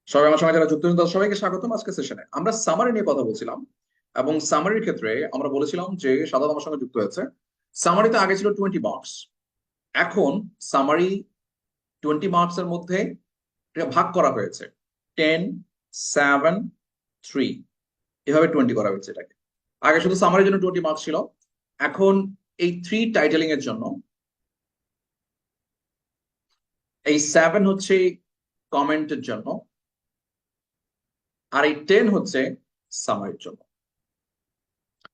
সবাই আমার সঙ্গে যারা যুক্ত হয়েছেন তাদের সবাইকে স্বাগতম। আজকে সেশনে আমরা সামারি নিয়ে কথা বলছিলাম এবং সামারির ক্ষেত্রে আমরা বলেছিলাম যে সাদাত আমার সঙ্গে যুক্ত হয়েছে। সামারিতে আগে ছিল 20 মার্কস, এখন সামারি 20 মার্কস এর মধ্যে এটা ভাগ করা হয়েছে 10, 7, 3 এভাবে 20 করা হয়েছে এটাকে। আগে শুধু সামারির জন্য 20 মার্কস ছিল, এখন এই 3 টাইটেলিং এর জন্য এই 7 হচ্ছে কমেন্টের জন্য, আর এই 10 হচ্ছে সামারির জন্য।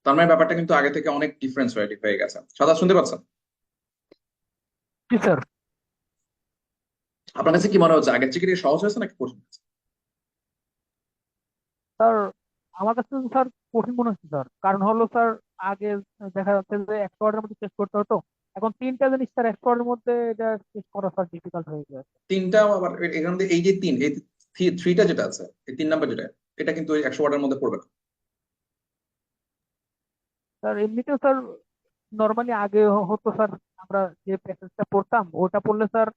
তার মানে ব্যাপারটা কিন্তু আগে থেকে অনেক ডিফারেন্স হয়ে গেছে। সাদা শুনতে পাচ্ছেন? জি স্যার। আপনার কাছে কি মনে হচ্ছে আগের থেকে সহজ হয়েছে নাকি কঠিন হয়েছে? স্যার, আমার কাছে তো স্যার কঠিন মনে হচ্ছে স্যার। কারণ হলো স্যার, আগে দেখা যাচ্ছে যে 100 ওয়ার্ডের মধ্যে শেষ করতে হতো। এখন তিনটা জিনিস স্যার 100 ওয়ার্ডের মধ্যে এটা শেষ করা স্যার ডিফিকাল্ট হয়ে গেছে। তিনটা আবার এখান থেকে এই যে তিন, এই থ্রিটা যেটা আছে, এই 3 নাম্বার যেটা, এটা কিন্তু 100 ওয়ার্ডের মধ্যে পড়বে না। স্যার এমনিতেও স্যার নর্মালি আগে হতো স্যার, আমরা যে প্যাসেজটা পড়তাম ওটা পড়লে স্যার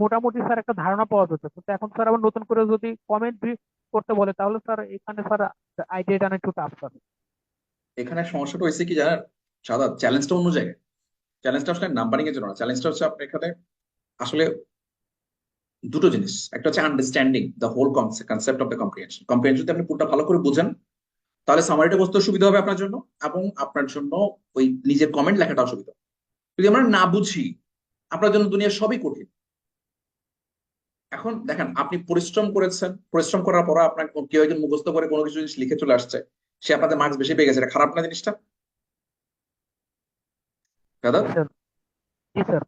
মোটামুটি স্যার একটা ধারণা পাওয়া যেত। কিন্তু এখন স্যার আবার নতুন করে যদি কমেন্ট করতে বলে তাহলে স্যার এখানে স্যার আইডিয়াটা একটু টাফ স্যার। এখানে সমস্যাটা হয়েছে কি জানেন সাদা, চ্যালেঞ্জটা অন্য জায়গায়। চ্যালেঞ্জটা আসলে নাম্বারিং এর জন্য না, চ্যালেঞ্জটা হচ্ছে আপনি এখানে আসলে দুটো জিনিস। একটা হচ্ছে understanding the whole concept of the comprehension. Comprehension যদি আপনি পুরোটা ভালো করে বুঝেন তাহলে সামারিটা বুঝতে সুবিধা হবে আপনার জন্য, এবং আপনার জন্য ওই নিজের কমেন্ট লেখাটা অসুবিধা। যদি আমরা না বুঝি আপনার জন্য দুনিয়া সবই কঠিন। এখন দেখেন, আপনি পরিশ্রম করেছেন, পরিশ্রম করার পর আপনার কেউ একজন মুখস্থ করে কোনো কিছু জিনিস লিখে চলে আসছে, সে আপনাদের মার্কস বেশি পেয়ে গেছে, এটা খারাপ না জিনিসটা? দাদা, জি স্যার। জি স্যার।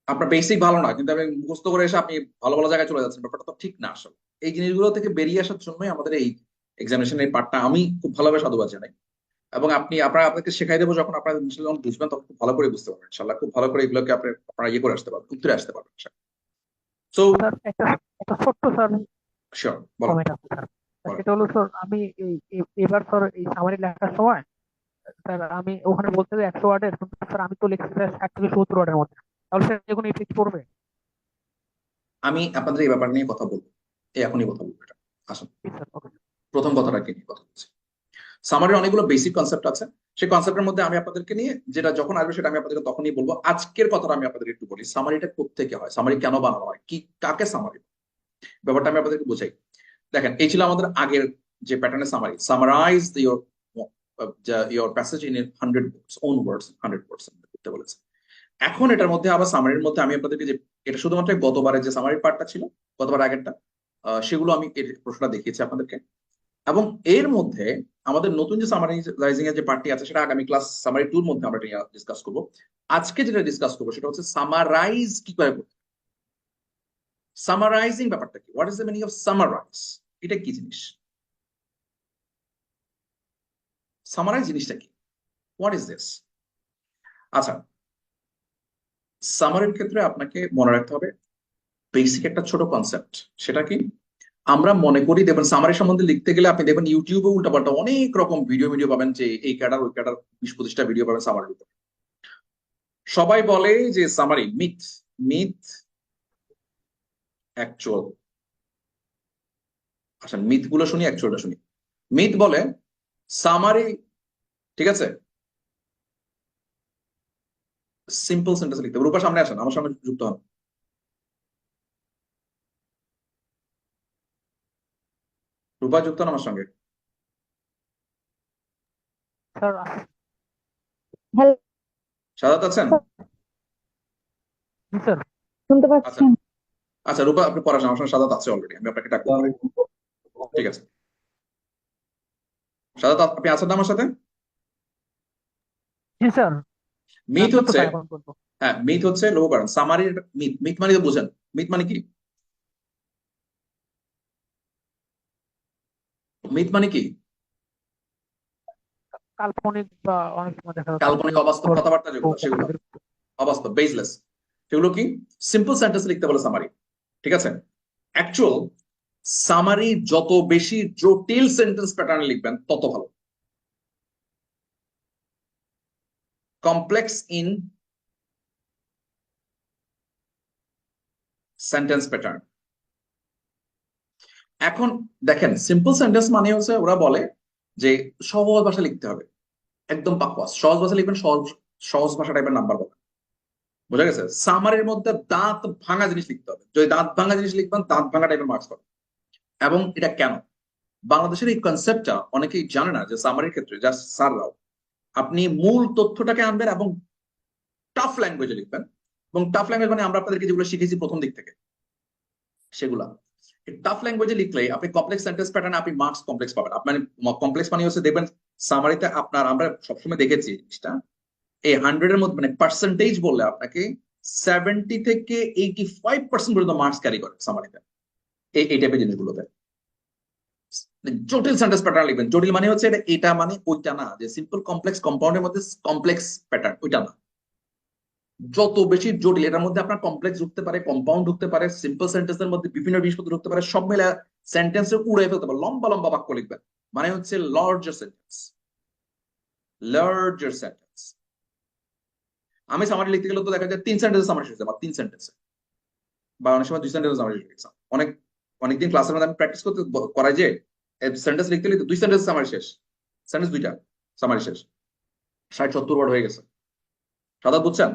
আপনার বেসিক ভালো না কিন্তু আপনি মুখস্থ করে এসে আপনি ভালো ভালো জায়গায় চলে যাচ্ছেন, ব্যাপারটা তো ঠিক না আসলে। এই জিনিসগুলো থেকে বেরিয়ে আসার জন্যই আমাদের এই এক্সামিনেশনের পার্টটা আমি খুব ভালোভাবে সাধুবাদ জানাই। এবং আপনাদেরকে শেখাই দেবো, যখন আপনারা জিনিসটা যখন বুঝবেন তখন খুব ভালো করে বুঝতে পারবেন ইনশাল্লাহ। খুব ভালো করে এগুলোকে আপনারা ইয়ে করে আসতে পারবেন, উত্তরে আসতে পারবেন। সো স্যার একটা একটা ছোট্ট স্যার শিওর, বলেন কমেন্ট আছে স্যার। বলেন। সেটা হলো স্যার, আমি এবার স্যার এই সামারি লেখার সময় স্যার আমি ওখানে বলতে যে 100 ওয়ার্ডের, কিন্তু স্যার আমি তো লিখছি স্যার 60 থেকে 70 ওয়ার্ডের মধ্যে। তাহলে স্যার যে কোনো ইফেক্ট পড়বে? আমি আপনাদের এই ব্যাপার নিয়ে কথা বলবো, এখনই কথা বলবো এটা। আসুন, জি স্যার, ওকে। প্রথম কথাটাকে নিয়ে কথা বলছি। সামারির অনেকগুলো বেসিক কনসেপ্ট আছে, সেই কনসেপ্টের মধ্যে আমি আপনাদেরকে নিয়ে যেটা যখন আসবে সেটা আমি আপনাদেরকে তখনই বলবো। আজকের কথাটা আমি আপনাদের একটু বলি, সামারিটা কোত্থেকে হয়, সামারি কেন বানানো হয়, কি কাকে সামারি, ব্যাপারটা আমি আপনাদেরকে বুঝাই। দেখেন, এই ছিল আমাদের আগের যে প্যাটার্নের summary, summarize your passage in 100 words, own words 100 words করতে বলেছে। এখন এটার মধ্যে আবার সামারির মধ্যে আমি আপনাদেরকে যে, এটা শুধুমাত্র গতবারের যে সামারি পার্টটা ছিল, গতবার আগেরটা, সেগুলো আমি এর প্রশ্নটা দেখিয়েছি আপনাদেরকে। এবং এর মধ্যে আমাদের নতুন যে সামারাইজিং এর যে পার্টটি আছে সেটা আগামী ক্লাস সামারি 2 এর মধ্যে আমরা ডিসকাস করব। আজকে যেটা ডিসকাস করবো সেটা হচ্ছে সামারাইজ কি করে করতে। সামারাইজিং ব্যাপারটা কি, what is the meaning of summarize, এটা কি জিনিস, সামারাইজ জিনিসটা কি, হোয়াট ইজ দিস। আচ্ছা, সামারির ক্ষেত্রে আপনাকে মনে রাখতে হবে বেসিক একটা ছোট কনসেপ্ট। সেটা কি, আমরা মনে করি, দেখবেন সামারি সম্বন্ধে লিখতে গেলে আপনি দেখবেন ইউটিউবে উল্টাপাল্টা অনেক রকম ভিডিও পাবেন, যে এই ক্যাডার ওই ক্যাডার 20-25টা ভিডিও পাবেন সামারির উপর। সবাই বলে যে সামারি মিথ, মিথ অ্যাকচুয়াল। আচ্ছা, মিথ গুলো শুনি, অ্যাকচুয়ালটা শুনি। মিথ বলে সামারি, ঠিক আছে, সিম্পল সেন্টেন্স লিখতে হবে। রূপা সামনে আসেন, আমার সঙ্গে যুক্ত হন। রূপা যুক্ত হন আমার সঙ্গে। স্যার হ্যালো সাদাত আছেন? স্যার, জি স্যার। শুনতে আচ্ছা, পাচ্ছেন? আচ্ছা রূপা আপনি পড়াশোনা, আমার সঙ্গে সাদাত আছে অলরেডি, আমি আপনাকে ডাকবো পরে। ঠিক আছে, সাদাত আপনি আছেন না আমার সাথে? জি স্যার। মিথ আছে তো হচ্ছে, স্যার এখন পর্যন্ত। হ্যাঁ মিথ হচ্ছে লঘু কারণ। সামারির মিথ, মিথ মানে তো বুঝেন, মিথ মানে কি, মিথ মানে কি? কাল্পনিক বা অনেক সময় দেখা যাচ্ছে কাল্পনিক অবাস্তব গল্প কথাবার্তা যেগুলো, সেগুলো উপন্যাসের। অবাস্তব, বেসলেস, সেগুলো কি সিম্পল সেন্টেন্স লিখতে বলে সামারি। ঠিক আছে, অ্যাকচুয়াল সামারি যত বেশি জটিল সেন্টেন্স প্যাটার্ন লিখবেন তত ভালো। কমপ্লেক্স ইন সেন্টেন্স প্যাটার্ন, এখন দেখেন, সিম্পল সেন্টেন্স মানে হচ্ছে ওরা বলে যে সহজ ভাষা লিখতে হবে, একদম পাকওয়াজ সহজ ভাষা লিখবেন, সহজ সহজ ভাষা টাইপের নাম্বার পাবেন। বোঝা গেছে? সামারির মধ্যে দাঁত ভাঙা জিনিস লিখতে হবে, যদি দাঁত ভাঙা জিনিস লিখবেন দাঁত ভাঙা টাইপের মার্কস পাবেন। এবং এটা কেন, বাংলাদেশের এই কনসেপ্টটা অনেকেই জানে না যে সামারির ক্ষেত্রে জাস্ট স্যাররাও, আপনি মূল তথ্যটাকে আনবেন এবং টাফ ল্যাঙ্গুয়েজে লিখবেন। এবং টাফ ল্যাঙ্গুয়েজ মানে আমরা আপনাদেরকে যেগুলো শিখেছি প্রথম দিক থেকে সেগুলা টাফ ল্যাঙ্গুয়েজে লিখলে আপনি কমপ্লেক্স সেন্টেন্স প্যাটার্নে আপনি মার্কস কমপ্লেক্স পাবেন। আপনার কমপ্লেক্স মানে হচ্ছে দেখবেন সামারিতে আপনার, আমরা সবসময় দেখেছি জিনিসটা, এই 100 এর মধ্যে মানে পার্সেন্টেজ বললে আপনাকে 70 থেকে 85% পর্যন্ত মার্কস ক্যারি করে সামারিতে, এই টাইপের জিনিসগুলোতে। জটিল সেন্টেন্স প্যাটার্ন লিখবেন, জটিল মানে হচ্ছে এটা এটা মানে ওইটা না, যে সিম্পল কমপ্লেক্স কম্পাউন্ডের মধ্যে কমপ্লেক্স প্যাটার্ন ওইটা না। যত বেশি জটিল, এটার মধ্যে আপনার কমপ্লেক্স ঢুকতে পারে, কম্পাউন্ড ঢুকতে পারে, সিম্পল সেন্টেন্সের মধ্যে বিভিন্ন জিনিসপত্র ঢুকতে পারে, সব মিলে সেন্টেন্সে উড়ে ফেলতে পারে, লম্বা লম্বা বাক্য লিখবেন, মানে হচ্ছে লার্জার সেন্টেন্স, লার্জার সেন্টেন্স। আমি সামারি লিখতে গেলে তো দেখা যায় 3 সেন্টেন্স সামারি শেষ, বা 3 সেন্টেন্সে, বা অনেক সময় 2 সেন্টেন্স সামারি লিখছি। অনেক অনেকদিন ক্লাসের মধ্যে আমি প্র্যাকটিস করতে করাই যে সেন্টেন্স লিখতে লিখতে 2 সেন্টেন্স সামারি শেষ, সেন্টেন্স 2টা সামারি শেষ, 60-70 ওয়ার্ড হয়ে গেছে। সাদা বুঝছেন?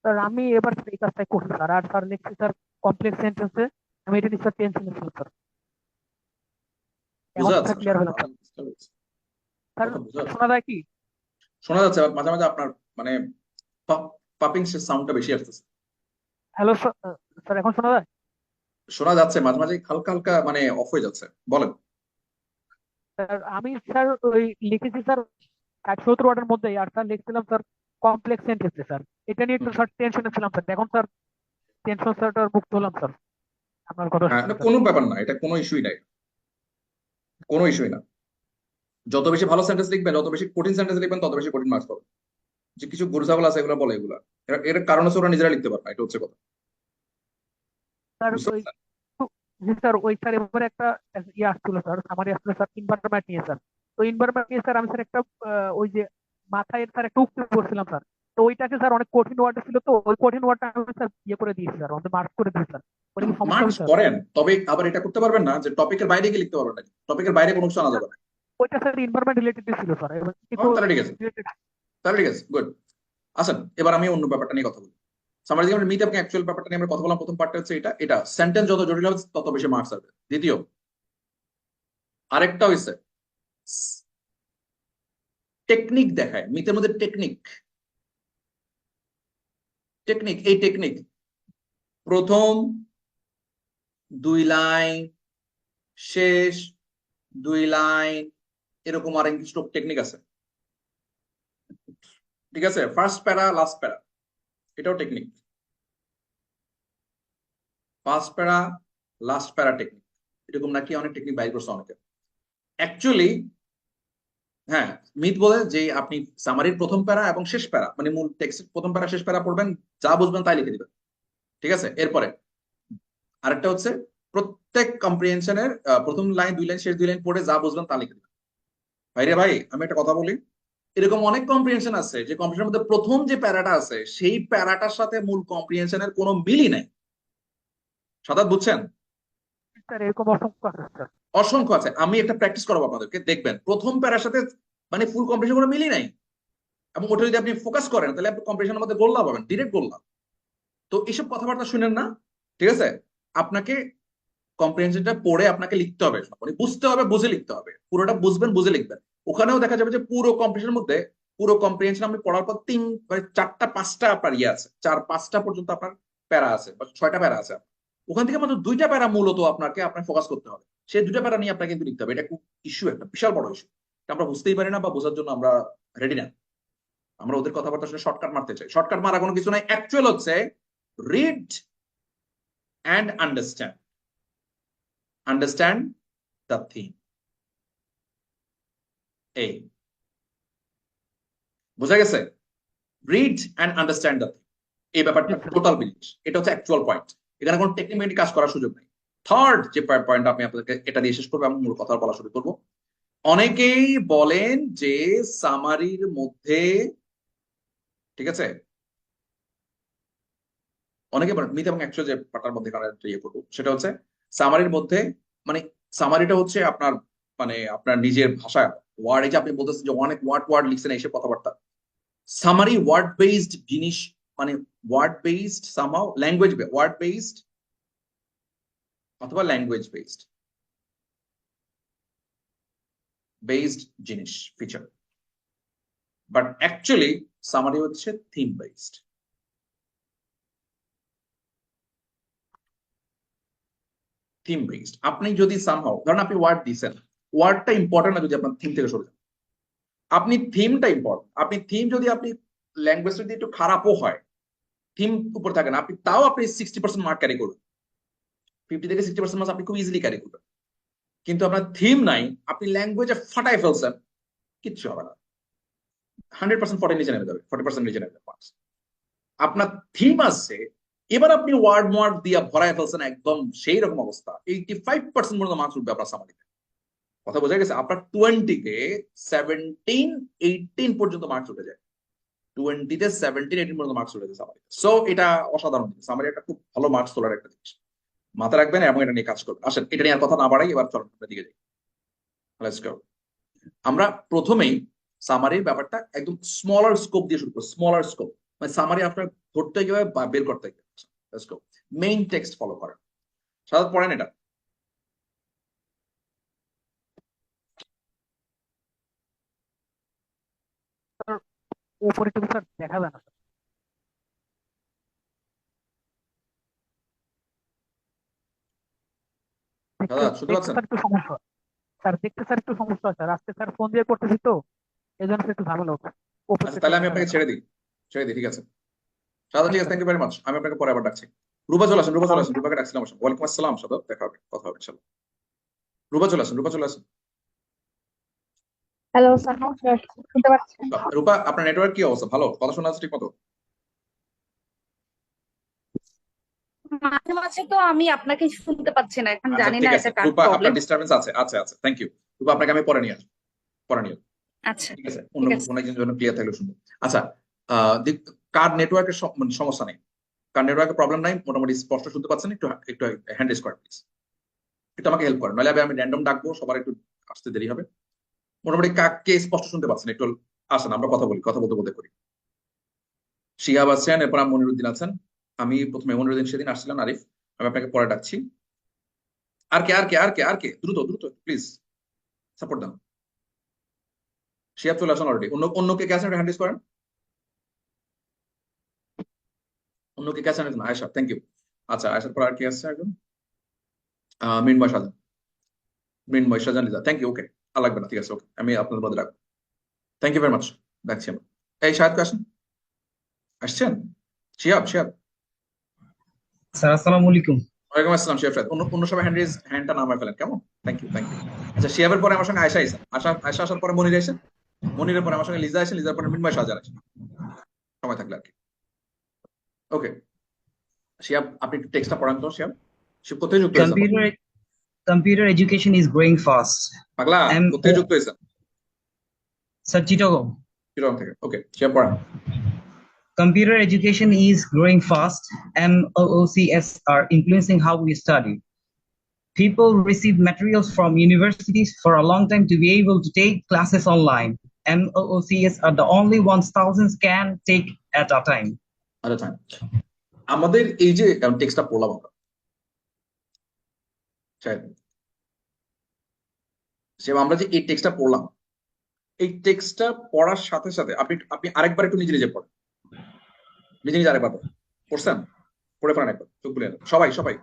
স্যার আমি এবার এই কাজটাই করছি স্যার, আর স্যার লিখছি স্যার কমপ্লেক্স সেন্টেন্সে। আমি এটা নিশ্চয় টেনশন ছিল স্যার, এখন বুঝা তো যাচ্ছে স্যার ক্লিয়ার হলো স্যার। স্যার কথা বুঝা যাচ্ছে? শোনা যায় কি? শোনা যাচ্ছে, আবার মাঝে মাঝে আপনার মানে পাপিং সাউন্ডটা বেশি আসতেছে। হ্যালো স্যার, স্যার এখন শোনা যায়? শোনা যাচ্ছে মাঝে মাঝে হালকা হালকা মানে অফ হয়ে যাচ্ছে, বলেন। স্যার আমি স্যার ওই লিখেছি স্যার 60-70 ওয়ার্ডের মধ্যে, আর স্যার লিখছিলাম স্যার কমপ্লেক্স সেন্টেন্সে স্যার। এটা নিয়ে একটু হুম। স্যার টেনশনে ছিলাম স্যার, এখন স্যার টেনশন স্যার মুক্ত হলাম স্যার আপনার কথা হ্যাঁ, শুনে এটা স্যার। কোনো ব্যাপার না, এটা কোনো ইস্যুই নাই, কোনো ইস্যুই না। যত বেশি ভালো সেন্টেন্স লিখবেন, যত বেশি কঠিন সেন্টেন্স লিখবেন, তত বেশি কঠিন মার্কস পাবেন। যে কিছু গরু ছাগল আছে এগুলো বলে, এগুলা এর কারণ হচ্ছে ওরা নিজেরা লিখতে পারে না, এটা হচ্ছে কথা। স্যার বুঝতে ওই পারছেন? জি স্যার, ওই স্যার এবারে একটা ইয়ে আসছিল স্যার, সামারি আসছিল স্যার ইনভারমেন্ট নিয়ে স্যার। তো ইনভারমেন্ট নিয়ে স্যার আমি স্যার একটা ওই যে মাথায় স্যার একটা উক্তি করছিলাম স্যার। তো ওইটাকে স্যার অনেক কঠিন ওয়ার্ড ছিল, তো ওই কঠিন ওয়ার্ডটা আমি স্যার ইয়ে করে দিয়েছি স্যার, আমাদের মার্ক করে দিয়েছি স্যার। ওটা কি সমস্যা হবে মার্কস স্যার? করেন, তবে আবার এটা করতে পারবেন না যে টপিকের বাইরে গিয়ে লিখতে পারবেন না, টপিকের বাইরে কোনো কিছু আনা যাবে না। ওইটা স্যার ইনভারমেন্ট রিলেটেড ছিল স্যার, কিন্তু তাহলে ঠিক আছে, রিলেটেড। তাহলে ঠিক আছে, গুড। আসেন এবার আমি অন্য ব্যাপারটা নিয়ে কথা বলি। সামারি যেমন মিট এবং অ্যাকচুয়াল ব্যাপারটা নিয়ে আমরা কথা বললাম, প্রথম পার্টটা হচ্ছে এটা, এটা সেন্টেন্স যত জটিল হবে তত বেশি মার্কস আসবে। দ্বিতীয় আরেকটা হয়েছে টেকনিক দেখায়, মিথের মধ্যে টেকনিক, টেকনিক এই টেকনিক প্রথম 2 লাইন, শেষ 2 লাইন, এরকম আর কিছু টেকনিক আছে। ঠিক আছে, ফার্স্ট প্যারা লাস্ট প্যারা, এটাও টেকনিক। ফার্স্ট প্যারা লাস্ট প্যারা টেকনিক, এরকম নাকি অনেক টেকনিক বাইর করছে অনেকে। অ্যাকচুয়ালি হ্যাঁ, মিথ বলে যে আপনি সামারির প্রথম প্যারা এবং শেষ প্যারা, মানে মূল টেক্সটের প্রথম প্যারা শেষ প্যারা পড়বেন, যা বুঝবেন তাই লিখে দিবেন। ঠিক আছে, এরপরে আরেকটা হচ্ছে প্রত্যেক কম্প্রিহেনশনের প্রথম লাইন 2 লাইন শেষ 2 লাইন পড়ে যা বুঝবেন তা লিখে দিবেন। ভাইরে ভাই, আমি একটা কথা বলি, এরকম অনেক কম্প্রিহেনশন আছে যে কম্প্রিহেনশনের মধ্যে প্রথম যে প্যারাটা আছে সেই প্যারাটার সাথে মূল কম্প্রিহেনশনের কোনো মিলই নাই। সাদাত বুঝছেন? স্যার এরকম অসংখ্য আছে স্যার। অসংখ্য আছে, আমি একটা প্র্যাকটিস করাবো আপনাদেরকে, দেখবেন প্রথম প্যারার সাথে মানে ফুল কম্প্রিহেনশন কোনো মিলই নাই, এবং ওটা যদি আপনি ফোকাস করেন তাহলে আপনি কম্পিটিশনের মধ্যে গোল লাভ পাবেন, ডিরেক্ট গোল লাভ। তো এইসব কথাবার্তা শুনেন না, ঠিক আছে? আপনাকে কম্প্রিহেনশনটা পড়ে আপনাকে লিখতে হবে, মানে বুঝতে হবে, বুঝে লিখতে হবে, পুরোটা বুঝবেন বুঝে লিখবেন। ওখানেও দেখা যাবে যে পুরো কম্পিটিশনের মধ্যে পুরো কম্প্রিহেনশন আপনি পড়ার পর 3 মানে 4টা 5টা আপনার ইয়ে আছে, 4-5টা পর্যন্ত আপনার প্যারা আছে বা 6টা প্যারা আছে। ওখান থেকে মাত্র 2টা প্যারা মূলত আপনাকে আপনার ফোকাস করতে হবে, সেই 2টা প্যারা নিয়ে আপনাকে কিন্তু লিখতে হবে। এটা খুব ইস্যু, একটা বিশাল বড় ইস্যু, আমরা বুঝতেই পারি না বা বোঝার জন্য আমরা রেডি না। আমরা ওদের কথাবার্তা শুনে শর্টকাট মারতে চাই, শর্টকাট মারা কোনো কিছু নাই। অ্যাকচুয়াল হচ্ছে read and understand, understand the thing, এই বোঝা গেছে? Read and understand the thing, এই ব্যাপারটা টোটাল বিলিশ, এটা হচ্ছে অ্যাকচুয়াল পয়েন্ট। এখানে কোনো টেকনিক্যালি কাজ করার সুযোগ নেই। থার্ড যে পয়েন্ট আমি আপনাদেরকে এটা দিয়ে শেষ করবো, আমি মূল কথা বলা শুরু করবো। অনেকেই বলেন যে সামারির মধ্যে, ঠিক আছে, অনেকে মিথ এবং অ্যাকচুয়াল যে পার্টটার মধ্যে ইয়ে করবো সেটা হচ্ছে সামারির মধ্যে, মানে সামারিটা হচ্ছে আপনার মানে আপনার নিজের ভাষায় ওয়ার্ড, এই যে আপনি বলতেছেন যে অনেক ওয়ার্ড লিখছেন এইসব কথাবার্তা, সামারি ওয়ার্ড বেসড জিনিস, মানে word based somehow language word based অথবা ল্যাঙ্গুয়েজ বেসড জিনিস ফিচার, বাট অ্যাকচুয়ালি সামারি হচ্ছে থিম বেসড। থিম বেসড আপনি যদি সামহাউ ধরেন আপনি ওয়ার্ড দিচ্ছেন, ওয়ার্ডটা ইম্পর্টেন্ট না যদি আপনার থিম থেকে সরে যান, আপনি থিমটা ইম্পর্টেন্ট, আপনি থিম যদি আপনি ল্যাঙ্গুয়েজ যদি একটু খারাপও হয়, থিম উপর থাকে না, আপনি তাও আপনি 60% মার্ক ক্যারি করবেন, 50 থেকে 60% মার্কস আপনি খুব ইজিলি ক্যারি করবেন। কিন্তু আপনার থিম নাই, আপনি ল্যাঙ্গুয়েজে ফাটাই ফেলছেন, কিচ্ছু হবে না, 100% 40 নিচে নেমে যাবে, 40% নিচে নেমে যাবে মার্কস। আপনার থিম আছে, এবার আপনি ওয়ার্ড দিয়ে ভরায় ফেলছেন, একদম সেই রকম অবস্থা, 85% পর্যন্ত মার্কস উঠবে আপনার সামারিতে। কথা বোঝা গেছে? আপনার 20 কে 17 18 পর্যন্ত মার্কস উঠে যায়, 20 তে 17 18 পর্যন্ত মার্কস উঠে যায় সামারি। সো এটা অসাধারণ জিনিস, সামারি একটা খুব ভালো মার্কস তোলার একটা জিনিস, মাথায় রাখবেন এবং এটা নিয়ে কাজ করবেন। আসেন এটা নিয়ে আর কথা না বাড়াই, এবার চলুন দিকে যাই। Let's go. আমরা প্রথমেই সামারির ব্যাপারটা একদম স্মলার স্কোপ দিয়ে শুরু করব, স্মলার স্কোপ, মানে সামারি আপনার ধরতে গিয়ে বা বের করতে গিয়ে। Let's go. Main text follow করেন, সাধারণত পড়েন এটা। স্যার উপরে কিন্তু স্যার দেখা যায় না স্যার। দেখতে দাদা শুনতে দেখতে পাচ্ছেন? স্যার একটু সমস্যা হয়। স্যার দেখতে স্যার একটু সমস্যা হয় স্যার, আজকে স্যার ফোন দিয়ে করতেছি তো, এই জন্য একটু ঝামেলা হচ্ছে, উপর আচ্ছা থেকে তাহলে আমি দেখা আপনাকে যায় না। ছেড়ে দিই, ঠিক আছে দাদা, ঠিক ঠিক আছে, আছে। থ্যাংক ইউ ভেরি মাচ, আমি আপনাকে পরে আবার ডাকছি। রূপা চলে আসেন, রূপা চলে সালাম। আসেন, রূপাকে ডাকছিলাম। ওয়ালাইকুম আসসালাম, সাদা, দেখা হবে, কথা হবে ইনশাল্লাহ। রূপা চলে আসেন, রূপা চলে আসেন। হ্যালো স্যার, নমস্কার, শুনতে পাচ্ছেন? রূপা আপনার নেটওয়ার্ক কি অবস্থা? ভালো কথা শোনা যাচ্ছে ঠিক মতো? মাঝে মাঝে তো আমি আপনাকে শুনতে পাচ্ছি না, এখন আচ্ছা জানি না ঠিক আছে এটা কার রূপা, আপনার প্রবলেম। ডিস্টারবেন্স আছে, আচ্ছা আচ্ছা, থ্যাংক ইউ রূপা, আপনাকে আমি পরে নিয়ে আসবো, পরে নিয়ে আসবো। আচ্ছা, ঠিক আছে, অন্য ঠিক আছে। কোনো একজন জন্য ক্লিয়ার থাকলে শুনবো। আচ্ছা, কার নেটওয়ার্কের সমস্যা নেই, কার নেটওয়ার্কের প্রবলেম নাই, মোটামুটি স্পষ্ট শুনতে পাচ্ছেন, একটু একটু হ্যান্ড রেজ করেন প্লিজ, একটু আমাকে হেল্প করেন, নাহলে আমি র্যান্ডম ডাকবো, সবার একটু আসতে দেরি হবে। মোটামুটি কাকে স্পষ্ট শুনতে পাচ্ছেন একটু আসেন, আমরা কথা বলি, কথা বলতে বলতে করি। শিহাব আছেন, এরপর মনিরুদ্দিন আছেন। আমি প্রথমে মনিরুদ্দিন, সেদিন আসছিলেন আরিফ, আমি আপনাকে পরে ডাকছি। আর কে আর কে আর কে আর কে, দ্রুত দ্রুত প্লিজ সাপোর্ট দেন। শিহাব চলে আসেন অলরেডি, অন্য অন্য কে আছেন হ্যান্ড রেজ করেন, অন্য কে আছেন? Ayesha, thank you. আচ্ছা আয়েশার পর আর কে আসছে একজন? মৃন্ময় সাজান, মৃন্ময় সাজান লিজা, থ্যাংক ইউ, ওকে, আর লাগবে না, ঠিক আছে, ওকে, আমি আপনাদের মধ্যে রাখবো, থ্যাংক ইউ ভেরি মাচ, রাখছি আমরা। এই শাহেদ আসেন, আসছেন? শিহাব, শিহাব। স্যার আসসালামু আলাইকুম। ওয়ালাইকুম আসসালাম শিহাব সাহেব, অন্য অন্য সবাই হ্যান্ডটা নামায় ফেলেন, কেমন? Thank you, thank you. আচ্ছা শিহাবের পরে আমার সঙ্গে আয়েশা আইসেন, আয়শা আসার পরে মনির আইসেন, মনিরের পরে আমার সঙ্গে লিজা আসেন, লিজার পরে মৃন্ময় সাজান আসেন, সময় থাকলে আর কি। ওকে শিহাব, আপনি একটু টেক্সটটা পড়ান তো। শিহাব, শিব কোথায় যুক্ত হয়েছেন? Computer education is growing fast. পাগলা, M O কোথায় যুক্ত হয়েছেন? Sir Chittagong. চিরং থেকে, ওকে শিহাব পড়ান। Computer education is growing fast. MOOCs are influencing how we study. People receive materials from universities for a long time to be able to take classes online. MOOCs are the only ones thousands can take at a time. আচ্ছা আমাদের এই যে টেক্সটটা পড়লাম আমরা, আমরা যে এই টেক্সটটা পড়লাম, এই টেক্সটটা পড়ার সাথে সাথে আপনি আপনি আরেকবার একটু নিজে নিজে পড়েন, নিজে নিজে আরেকবার পড়েন, পড়ছেন? পড়ে ফেলেন একবার, চোখ খুলে সবাই সবাই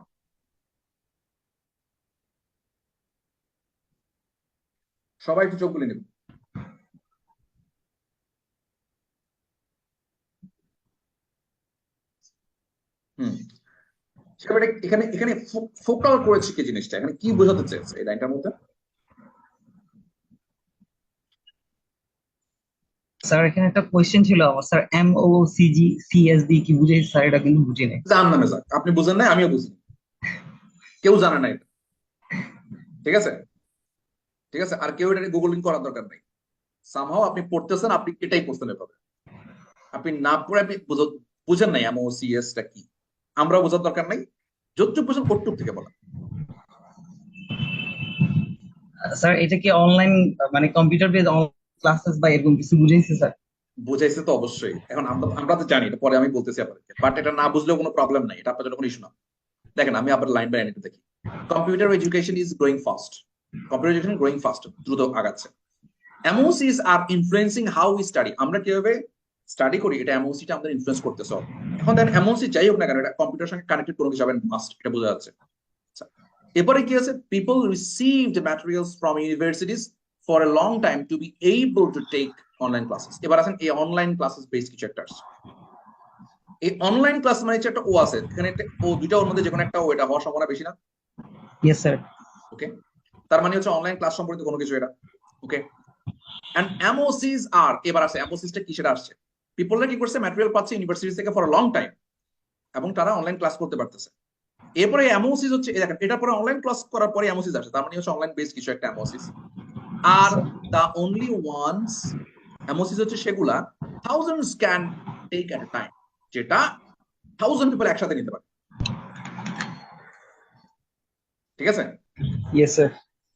সবাই একটু চোখ খুলে নেবেন। হুম, এখানে এখানে ফোকাল করেছে কি জিনিসটা, এখানে কি বোঝাতে চেয়েছে এই লাইনটার মধ্যে? স্যার এখানে একটা কোয়েশ্চেন ছিল আমার, স্যার MOOCGCSD কি বুঝাইছে স্যার, এটা কিন্তু বুঝি নাই। জাহান নামে যাক, আপনি বুঝেন নাই, আমিও বুঝিনি, কেউ জানে না এটা, ঠিক আছে, ঠিক আছে, আর কেউ এটা গুগলিং করার দরকার নাই। সামহাও আপনি পড়তেছেন, আপনি এটাই পড়তেন এভাবে, আপনি না পড়ে আপনি বুঝেন নাই এমওসিএস টা কি, আমরা বোঝার দরকার নাই, যতটুকু বুঝেন কতটুক থেকে বলা। স্যার এটা কি অনলাইন মানে কম্পিউটার বেস ক্লাসেস বা এরকম কিছু বুঝাইছে স্যার? বুঝাইছে তো অবশ্যই। এখন আমরা তো জানি, এটা পরে আমি বলতেছি আপনাদেরকে, বাট এটা না বুঝলেও কোনো প্রবলেম নাই, এটা আপনার জন্য কোনো ইস্যু না। দেখেন আমি আপনার লাইন বাই লাইন একটু দেখি। Computer education is growing fast, computer education growing fast, দ্রুত আগাচ্ছে। এমওসিস আর ইনফ্লুয়েন্সিং হাউ উই স্টাডি, আমরা কিভাবে স্টাডি করি এটা এমওসিটা আমাদের ইনফ্লুয়েন্স করতেছে। এখন দেখেন এমওসি যাই হোক না কেন, এটা কম্পিউটার সঙ্গে কানেক্টেড কোনো কিছু হবে মাস্ট, এটা বোঝা যাচ্ছে। আচ্ছা, এরপরে কি আছে, people received materials from universities for a long time to be able to take online classes. এবার আছেন এই অনলাইন ক্লাসেস বেস কিছু একটা আসছে। এই অনলাইন ক্লাস মানে হচ্ছে একটা ও আছে এখানে, একটা ও, দুইটা ওর মধ্যে যে কোনো একটা ও, এটা হওয়ার সম্ভাবনা বেশি না? Yes sir. ওকে, তার মানে হচ্ছে অনলাইন ক্লাস সম্পর্কিত কোনো কিছু এটা। ওকে, এন্ড এমওসিস আর, এবার আসে এমওসিসটা কি সেটা আসছে। পিপলরা কি করছে, ম্যাটেরিয়াল পাচ্ছে ইউনিভার্সিটি থেকে ফর লং টাইম, এবং তারা অনলাইন ক্লাস করতে পারতেছে। এরপরে এমওসিস হচ্ছে, দেখেন এটার পরে অনলাইন ক্লাস করার পরে এমওসিস আসে, তার মানে হচ্ছে অনলাইন বেস কিছু একটা এমওসিস। আর দা অনলি ওয়ান্স, এমওসিস হচ্ছে সেগুলা thousands can take at a time, যেটা 1000 পিপল একসাথে নিতে পারে। ঠিক আছে, ইয়েস স্যার।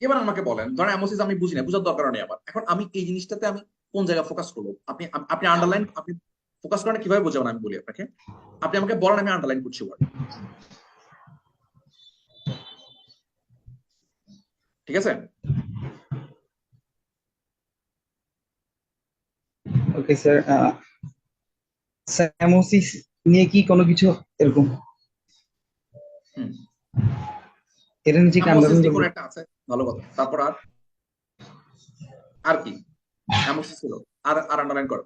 এবার আমাকে বলেন, ধরেন এমওসিস আমি বুঝি না, বুঝার দরকার নেই আমার। এখন আমি এই জিনিসটাতে আমি কোন জায়গায় ফোকাস করবো? আপনি আন্ডারলাইন, আপনি ফোকাস করেন কিভাবে বোঝাবেন আমি বলি আপনাকে। আপনি আমাকে বলেন, আমি আন্ডারলাইন করছি ওয়ার্ড। ঠিক আছে, ওকে স্যার। স্যামোসিস নিয়ে কি কোনো কিছু এরকম হুম, এটা নিয়ে কি এমওসিস আন্ডারলাইন কোন একটা আছে, ভালো কথা। তারপর আর আর কি এমওসিস ছিল, আর আর আন্ডারলাইন করো।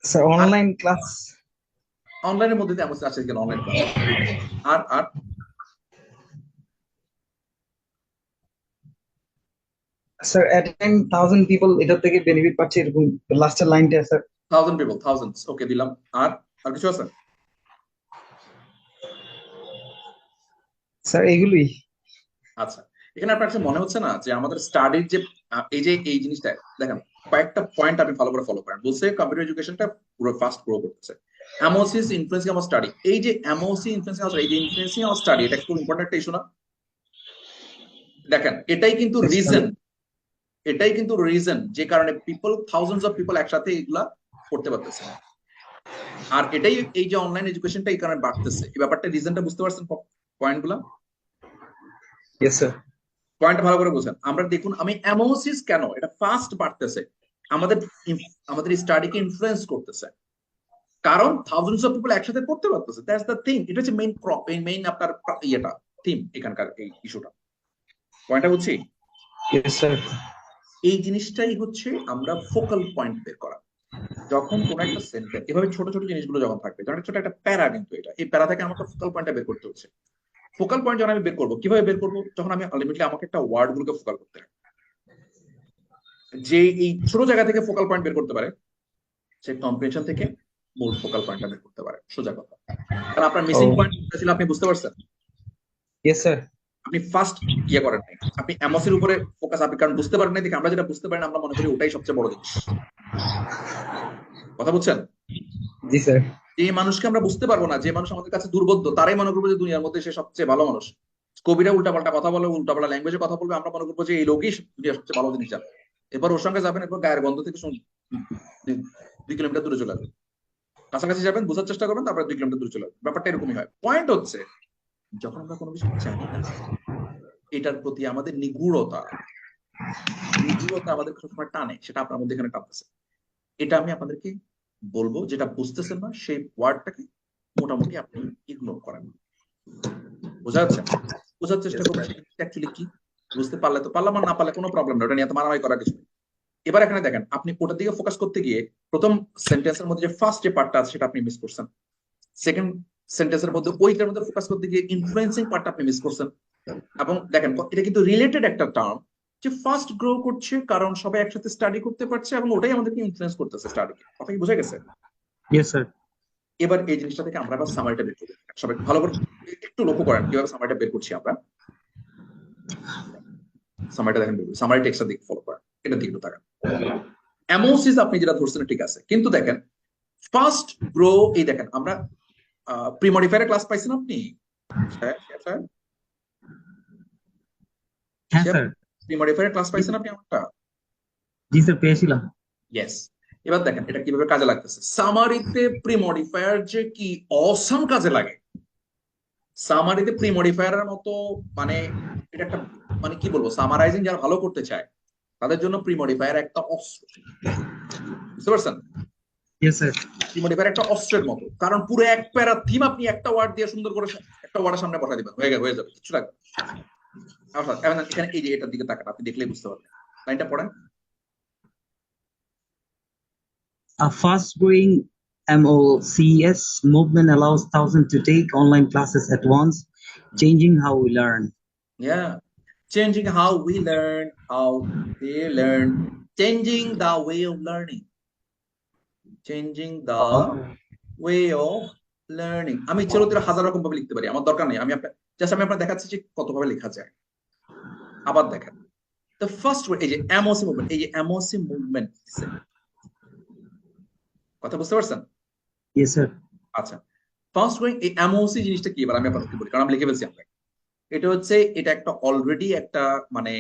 স্যার? অনলাইন ক্লাস অনলাইনের মধ্যে দিয়ে এমওসিস আছে কিনা, অনলাইন ক্লাস। আর আর স্যার এট টাইম 1000 পিপল এটা থেকে বেনিফিট পাচ্ছে এরকম লাস্টের লাইনটা স্যার। 1000 পিপল, থাউজেন্ডস, ওকে দিলাম। আর আর কিছু আছে? স্যার এগুলোই। আচ্ছা, এখানে আপনার কাছে মনে হচ্ছে না যে আমাদের স্টাডির যে এই জিনিসটা, দেখেন কয়েকটা পয়েন্ট আপনি ভালো করে ফলো করেন। বলছে কম্পিউটার এডুকেশনটা পুরো ফাস্ট গ্রো করতেছে, এমওসিস ইনফ্লুয়েন্সিং আওয়ার স্টাডি। এই যে এমওসি ইনফ্লুয়েন্সিং আওয়ার, এই যে ইনফ্লুয়েন্সিং আওয়ার স্টাডি, এটা খুব ইম্পর্টেন্ট একটা ইস্যু না? দেখেন এটাই কিন্তু রিজন, এটাই কিন্তু রিজন যে কারণে পিপল, থাউজেন্ডস অফ পিপল একসাথে এগুলা করতে পারতেছে। আর এটাই, এই যে অনলাইন এডুকেশনটা এই কারণে বাড়তেছে, এই ব্যাপারটা রিজনটা বুঝতে পারছেন পয়েন্টগুলা? Yes sir. পয়েন্ট ভালো করে বুঝেন। আমরা দেখুন, আমি এমওসিস কেন এটা ফাস্ট বাড়তেছে, আমাদের আমাদের স্টাডিকে ইনফ্লুয়েন্স করতেছে, কারণ থাউজেন্ডস অফ পিপল একসাথে পড়তে পারতেছে। দ্যাটস দ্য থিং, এটা হচ্ছে মেইন আপনার ইয়েটা, থিম এখানকার এই ইস্যুটা। পয়েন্টটা বুঝছি? Yes sir. এই জিনিসটাই হচ্ছে আমরা ফোকাল পয়েন্ট বের করা। যখন কোন একটা সেন্টেন্স এভাবে ছোট ছোট জিনিসগুলো যখন থাকবে, যেমন ছোট একটা প্যারা, কিন্তু এটা এই প্যারা থেকে আমাকে ফোকাল পয়েন্টটা বের করতে হচ্ছে। ফোকাল পয়েন্ট যখন আমি বের করবো, কিভাবে বের করবো? যখন আমি আলটিমেটলি আমাকে একটা ওয়ার্ড গুলোকে ফোকাল করতে হবে, যে এই ছোট জায়গা থেকে ফোকাল পয়েন্ট বের করতে পারে, সে কম্প্রিহেনশন থেকে মূল ফোকাল পয়েন্টটা বের করতে পারে, সোজা কথা। কারণ আপনার মিসিং পয়েন্ট ছিল, আপনি বুঝতে পারছেন? Yes sir. আপনি ফার্স্ট ইয়ে করেন নাই, আপনি এমওসির উপরে ফোকাস, আপনি কারণ বুঝতে পারেন নাই দেখে আমরা যেটা বুঝতে পারি না, আমরা মনে করি ওটাই সবচেয়ে বড় জিনিস। কথা বুঝছেন? জি স্যার। যে মানুষকে আমরা বুঝতে পারবো না, যে মানুষ আমাদের কাছে দুর্বোধ্য, তারাই মনে করবো যে দুনিয়ার মধ্যে সে সবচেয়ে ভালো মানুষ। কবিরা উল্টাপাল্টা কথা বলে, উল্টাপাল্টা ল্যাঙ্গুয়েজে কথা বলবে, আমরা মনে করবো যে এই লোকই দুনিয়ার সবচেয়ে ভালো জিনিস জানে। এবার ওর সঙ্গে যাবেন, এরপর গায়ের গন্ধ থেকে 2 কিলোমিটার দূরে চলে আসবেন, কাছাকাছি যাবেন, বোঝার চেষ্টা করবেন, তারপরে 2 কিলোমিটার দূরে চলে আসবেন। ব্যাপারটা এরকমই হয়। পয়েন্ট হচ্ছে, যখন আমরা কোনো কিছু জানি না, এটার প্রতি আমাদের নিগূঢ়তা আমাদের সবসময় টানে, সেটা আপনার মধ্যে এখানে টানতেছে। এটা আমি আপনাদেরকে বলবো, যেটা বুঝতেছেন না সেই ওয়ার্ডটাকে মোটামুটি আপনি ইগনোর করেন। বোঝা যাচ্ছে? বোঝার চেষ্টা করবেন অ্যাকচুয়ালি কি। বুঝতে পারলে তো পারলাম, আর না পারলে কোনো প্রবলেম না, ওটা নিয়ে তো মারামারি করার কিছু নেই। এবার এখানে দেখেন, আপনি ওটার দিকে ফোকাস করতে গিয়ে প্রথম সেন্টেন্সের মধ্যে যে ফার্স্ট যে পার্টটা আছে সেটা আপনি মিস করছেন। সেকেন্ড সেন্টেন্সের মধ্যে ওইটার মধ্যে ফোকাস করতে গিয়ে ইনফ্লুয়েন্সিং পার্টটা আপনি মিস করছেন। এবং দেখেন এটা কিন্তু রিলেটেড একটা টার্ম, যে ফার্স্ট গ্রো করছে কারণ সবাই একসাথে স্টাডি করতে পারছে, এবং ওটাই আমাদেরকে ইনফ্লুয়েন্স করতেছে স্টাডিকে। কথা কি বোঝা গেছে? Yes sir. এবার এই জিনিসটা থেকে আমরা আবার সামারিটা বের করি। সবাই ভালো করে একটু লক্ষ্য করেন কিভাবে সামারিটা বের করছি আমরা। সামারিটা দেখেন, সামারি টেক্সটটা দিকে ফলো করেন, এটা দিকে একটু তাকান। এমওসিস আপনি যেটা ধরছেন ঠিক আছে, কিন্তু দেখেন ফার্স্ট গ্রো, এই দেখেন আমরা প্রি মডিফায়ারের ক্লাস পাইছেন আপনি? স্যার স্যার হ্যাঁ স্যার, প্রি মডিফায়ারের ক্লাস পাইছেন আপনি আমারটা? জি স্যার পেয়েছিলাম। ইয়েস। এবার দেখেন এটা কিভাবে কাজে লাগতেছে। সামারিতে প্রি মডিফায়ার যে কি অসাম কাজে লাগে। সামারিতে প্রি মডিফায়ারের মতো মানে এটা একটা মানে কি বলবো, সামারাইজিং যারা ভালো করতে চায় তাদের জন্য প্রি মডিফায়ার একটা অস্ত্র। বুঝতে পারছেন? Yes sir. প্রি মডিফায়ার একটা অস্ত্রের মতো, কারণ পুরো এক প্যারা থিম আপনি একটা ওয়ার্ড দিয়ে সুন্দর করে একটা ওয়ার্ডের সামনে বসাই দিবেন, হয়ে যাবে, কিছু লাগবে না। আচ্ছা, এখন এখানে এই যে এটার দিকে তাকান, আপনি দেখলেই বুঝতে পারবেন। লাইনটা পড়েন। A fast-growing MOCS movement allows thousands to take online classes at once, changing how we learn. Yeah, changing how we learn, how they learn, changing the way of learning, changing the way of learning. আমি ইচ্ছে করলে হাজার রকম ভাবে লিখতে পারি, আমার দরকার নেই। আমি আপনার দেখাচ্ছি যে কত ভাবে লেখা যায়। আবার দেখেন, the first way, এই যে MOC মুভমেন্ট, এই যে MOC মুভমেন্ট, কথা বুঝতে পারছেন? Yes sir. আচ্ছা, ফার্স্ট গোয়িং এই MOC জিনিসটা কি, এবার আমি আপনাকে বলি, কারণ আমি লিখে ফেলছি। আমরা এটা হচ্ছে, এটা একটা অলরেডি একটা মানে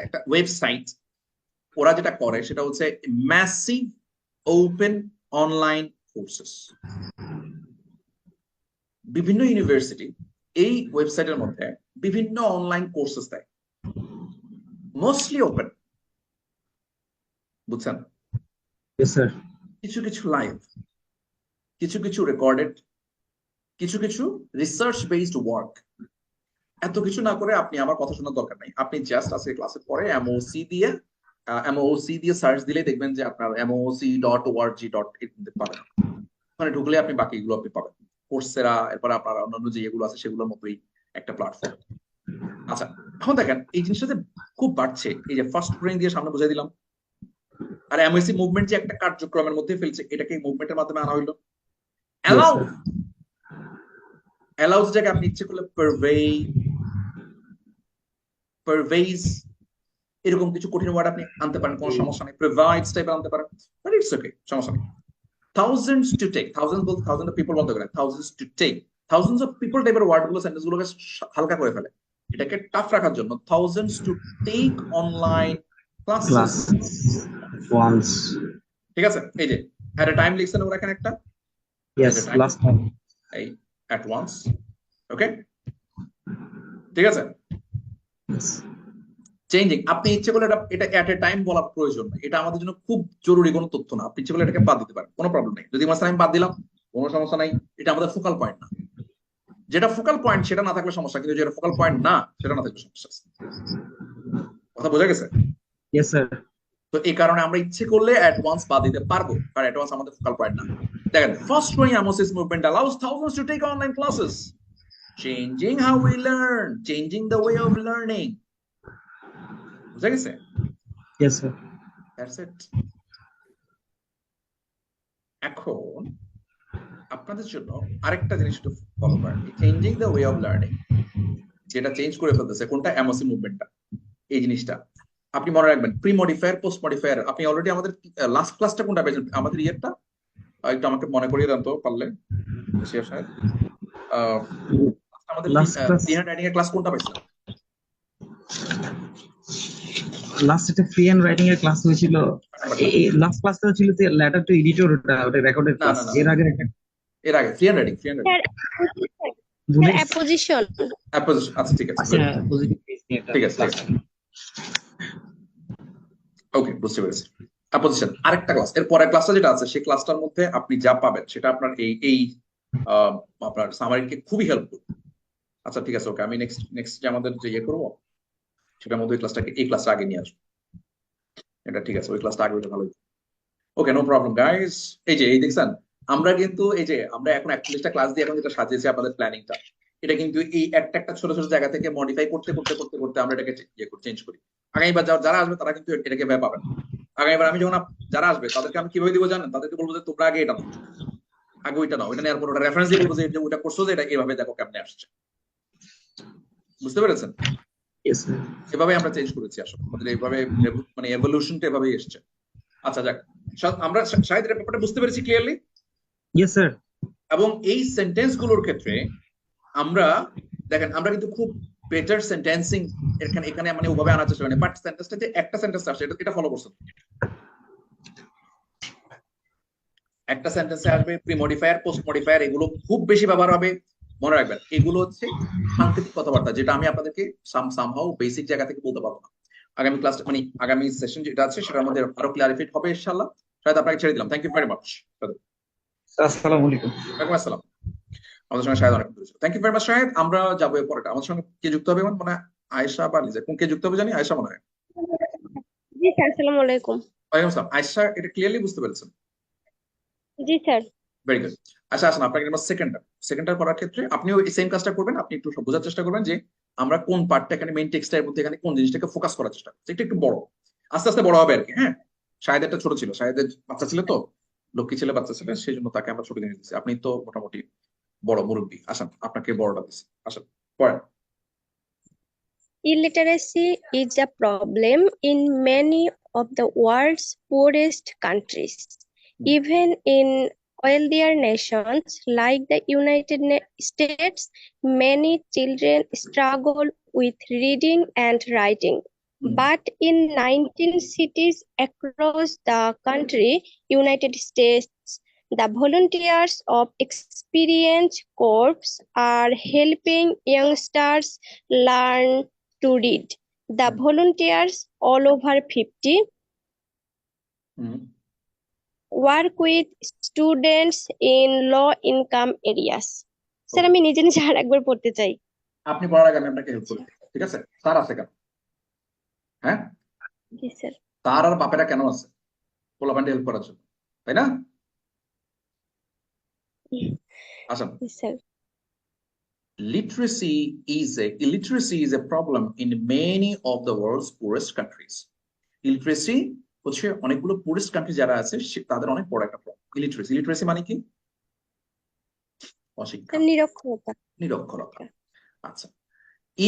একটা ওয়েবসাইট। ওরা যেটা করে সেটা হচ্ছে ম্যাসিভ ওপেন অনলাইন কোর্সেস। বিভিন্ন ইউনিভার্সিটি এই ওয়েবসাইটের মধ্যে বিভিন্ন অনলাইন কোর্সেস দেয়, মোস্টলি ওপেন। বুঝছেন? Yes sir. কিছু কিছু লাইভ, কিছু কিছু রেকর্ডেড, কিছু কিছু রিসার্চ বেসড ওয়ার্ক। এত কিছু না করে আপনি আমার কথা শোনার দরকার নাই, আপনি জাস্ট আজকে ক্লাসের পরে MOC দিয়ে সার্চ দিলে দেখবেন যে আপনার moc.org.in পাবেন। ওখানে ঢুকলে আপনি বাকিগুলো আপনি পাবেন। কোর্সেরা, এরপর আপনার অন্যান্য যে এগুলো আছে সেগুলোর মতোই একটা প্ল্যাটফর্ম। আচ্ছা, এখন দেখেন এই জিনিসটা যে খুব বাড়ছে, এই যে ফার্স্ট গ্রেইং দিয়ে সামনে বুঝাই দিলাম। আর MOC মুভমেন্ট যে একটা কার্যক্রমের মধ্যে ফেলছে, এটাকে মুভমেন্টের মাধ্যমে আনা হইলো। অ্যালাউজ জায়গায় আপনি ইচ্ছে করলে পারভেইজ এরকম কিছু কঠিন ওয়ার্ড আপনি আনতে পারেন, কোনো সমস্যা নেই। প্রোভাইডস টাইপের আনতে পারেন, বাট ইটস ওকে, সমস্যা নেই। থাউজেন্ডস টু টেক, থাউজেন্ডস বলতে থাউজেন্ড অফ পিপল বলতে গেলে thousands to take, thousands of people টাইপের ওয়ার্ড গুলো, সেন্টেন্স গুলোকে হালকা করে ফেলে, এটাকে টাফ রাখার জন্য thousands to take online classes Once. ঠিক আছে? এই যে এট এ টাইম লিখছেন ওরা এখানে একটা, Yes, last time. এই at once, ওকে, ঠিক আছে? Yes. চেঞ্জিং, আপনি ইচ্ছে করলে এটা এট এ টাইম বলার প্রয়োজন নেই, এটা আমাদের জন্য খুব জরুরি কোনো তথ্য না। আপনি ইচ্ছে করলে এটাকে বাদ দিতে পারেন, কোনো প্রবলেম নেই। যদি মাসে আমি বাদ দিলাম, কোনো সমস্যা নাই, এটা আমাদের ফোকাল পয়েন্ট না। যেটা ফোকাল পয়েন্ট সেটা না থাকলে সমস্যা, কিন্তু যেটা ফোকাল পয়েন্ট না সেটা না থাকলে সমস্যা। কথা বোঝা গেছে? Yes sir. তো এই কারণে আমরা ইচ্ছে করলে অ্যাডভান্স বাদ দিতে পারবো, কারণ অ্যাডভান্স আমাদের ফোকাল পয়েন্ট না। দেখেন, first growing MOC movement allows thousands to take online classes, changing how we learn, changing the way of learning. বুঝা গেছে? Yes sir. That's it. এখন আপনাদের জন্য আরেকটা জিনিস একটু ফলো করেন, changing the way of learning, যেটা চেঞ্জ করে ফেলতেছে কোনটা, MOC মুভমেন্টটা। এই জিনিসটা আপনি মনে রাখবেন, প্রি মডিফায়ার, পোস্ট মডিফায়ার। আপনি অলরেডি আমাদের লাস্ট ক্লাসটা কোনটা পেয়েছেন, আমাদের ইয়েরটা একটু আমাকে মনে করিয়ে দেন তো পারলে। আমাদের Last class. Free hand writing এর ক্লাস কোনটা পাইছেন? লাস্ট একটা ফ্রি হ্যান্ড রাইটিং এর ক্লাস হয়েছিল, এই লাস্ট ক্লাসটা ছিল যে লেটার টু এডিটর, ওটা রেকর্ডেড ক্লাস। এর আগে ফ্রি হ্যান্ড রাইটিং ভুলে অ্যাপোজিশন। আচ্ছা, ঠিক আছে, আচ্ছা পজিটিভ পেজ নিয়ে একটা ঠিক আছে, ঠিক আছে, ওকে, বুঝতে পেরেছি। অ্যাপোজিশন আরেকটা ক্লাস, এর পরের ক্লাসটা যেটা আছে সেই ক্লাসটার মধ্যে আপনি যা পাবেন সেটা আপনার এই আপনার সামারিকে খুবই হেল্প করবে। আচ্ছা, ঠিক আছে, ওকে, আমি নেক্সট যে আমাদের যে ইয়ে করবো সেটার মধ্যে এই ক্লাসটা আগে নিয়ে আসবো। এটা ঠিক আছে, ওই ক্লাসটা আগে হলে ভালো। ওকে, নো প্রবলেম গাইস। এই দেখছেন, আমরা কিন্তু এই যে আমরা এখন 41টা ক্লাস দিয়ে এখন যেটা সাজিয়েছি আপনাদের প্ল্যানিংটা, এটা কিন্তু এই একটা ছোট ছোট জায়গা থেকে মডিফাই করতে আমরা এটাকে চেঞ্জ করি। আগামীবার যারা আসবে তারা কিন্তু এটাকে ভয় পাবেন। আগামীবার আমি যখন যারা আসবে তাদেরকে আমি কিভাবে দিব জানেন? তাদেরকে বলবো যে তোমরা আগে এটা নাও, আগে ওইটা নাও, এটা নেওয়ার পর ওটা রেফারেন্স দিয়ে বলবো যে ওটা করছো যে এটা এভাবে দেখো কেমনে আসছে। বুঝতে পেরেছেন? এভাবে আমরা চেঞ্জ করেছি আসলে, আমাদের এইভাবে মানে এভলিউশনটা এভাবেই এসছে। আচ্ছা, যাক, আমরা শাহিদের ব্যাপারটা বুঝতে পেরেছি ক্লিয়ারলি? Yes sir. এবং এই সেন্টেন্স গুলোর ক্ষেত্রে আমরা দেখেন আমরা কিন্তু খুব বেটার সেন্টেন্সিং এখানে এখানে মানে ওভাবে আনার চেষ্টা করি, বাট সেন্টেন্সটা যে একটা সেন্টেন্স আসে এটা ফলো করছেন। একটা সেন্টেন্সে আসবে প্রি মডিফায়ার, পোস্ট মডিফায়ার, এগুলো খুব বেশি ব্যবহার হবে। মনে রাখবেন এগুলো হচ্ছে সাংকেতিক কথাবার্তা, যেটা আমি আপনাদেরকে সামহাউ বেসিক জায়গা থেকে বলতে পারবো না। আগামী ক্লাস মানে আগামী সেশন যেটা আছে সেটার মধ্যে আরো ক্লারিফাইড হবে ইনশাআল্লাহ। শায়দ আপনাকে ছেড়ে দিলাম। Thank you very much. আসসালামু আলাইকুম। ওয়ালাইকুম আসসালাম। আমাদের সঙ্গে শাহেদ অনেক thank you very much Shahed. আমরা যাবো পরেটা। আমাদের সঙ্গে কে যুক্ত হবে মানে আয়েশা বা লিজা, কোন কে যুক্ত হবে জানি, আয়েশা মনে হয়। জি স্যার, আসসালামু আলাইকুম। ওয়ালাইকুম আসসালাম। আয়েশা এটা ক্লিয়ারলি বুঝতে পেরেছেন? জি স্যার। Very good. আচ্ছা আসেন আপনাকে সেকেন্ডটা করার ক্ষেত্রে আপনিও এই সেম কাজটা করবেন। আপনি একটু বোঝার চেষ্টা করবেন যে আমরা কোন পার্টটা এখানে মেইন টেক্সটের মধ্যে এখানে কোন জিনিসটাকে ফোকাস করার চেষ্টা করছি। এটা একটু বড়, আস্তে আস্তে বড় হবে আর কি। হ্যাঁ, শাহেদের ছোট ছিল, শাহেদের বাচ্চা ছিল তো, লক্ষ্মী ছেলে বাচ্চা ছিল, সেই জন্য তাকে আমরা ছোট জিনিস দিচ্ছি। আপনি তো মোটামুটি বড় মুরব্বী, আসেন আপনাকে বড়টা দিচ্ছি। আসেন পড়েন। Illiteracy is a problem in many of the world's poorest countries. Even in wealthier nations like the United States, many children struggle with reading and writing. But in 19 cities across the country, United States, the volunteers of Experience Corps are helping youngsters learn to read. The volunteers, all over 50, work with students in low income areas. Sir আমি নিজে নিজে আর একবার পড়তে চাই। আপনি পড়ার আগে আমি আপনাকে হেল্প করি, ঠিক আছে? তার আছে কেন? হ্যাঁ, জি স্যার। তার আর বাপেরা কেন আছে? পোলাপান্ডে হেল্প করার জন্য, তাই না? আসেন। জি sir. Illiteracy is a problem in many of the world's poorest countries. Illiteracy হচ্ছে অনেকগুলো poorest country যারা আছে তাদের অনেক বড় একটা প্রবলেম। Illiteracy মানে কি? অশিক্ষা, নিরক্ষরতা। নিরক্ষরতা। আচ্ছা,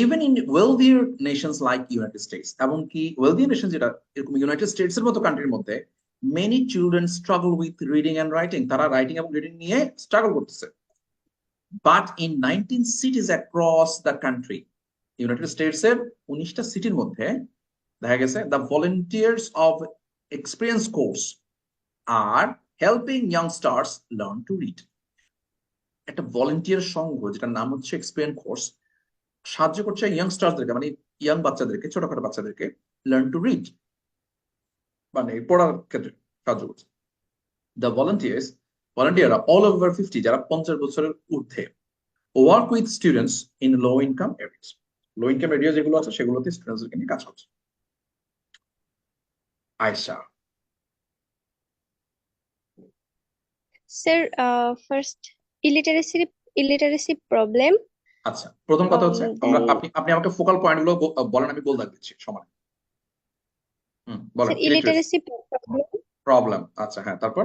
even in wealthier nations like United States, এমনকি wealthier nation যেটা এরকম ইউনাইটেড স্টেটস এর মতো কান্ট্রির মধ্যে many children struggle with reading and writing, তারা রাইটিং এবং রিডিং নিয়ে স্ট্রাগল করতেছে। But in 19 cities across the country, United states এর 19টা সিটির মধ্যে দেখা গেছে the volunteers of Experience Corps are helping youngsters learn to read. একটা ভলান্টিয়ার সংঘ যেটার নাম হচ্ছে এক্সপেরিয়েন্স কোর্স সাহায্য করছে ইয়াংস্টারদেরকে, মানে ইয়াং বাচ্চাদেরকে, ছোটখাটো বাচ্চাদেরকে লার্ন টু রিড, মানে পড়ার ক্ষেত্রে সাহায্য করছে। দ্য ভলান্টিয়াররা অল ওভার 50, যারা 50 বছরের ঊর্ধ্বে, work with students in low income areas. Low income area যেগুলো আছে সেগুলোতে স্টুডেন্টসদেরকে নিয়ে কাজ করছে। Ayesha. Sir first illiteracy problem. আচ্ছা, প্রথম কথা হচ্ছে আমরা আপনি আমাকে ফোকাল পয়েন্ট গুলো বলেন, আমি গোল দাগ দিচ্ছি সমান। বলেন। illiteracy প্রবলেম, আচ্ছা হ্যাঁ, তারপর?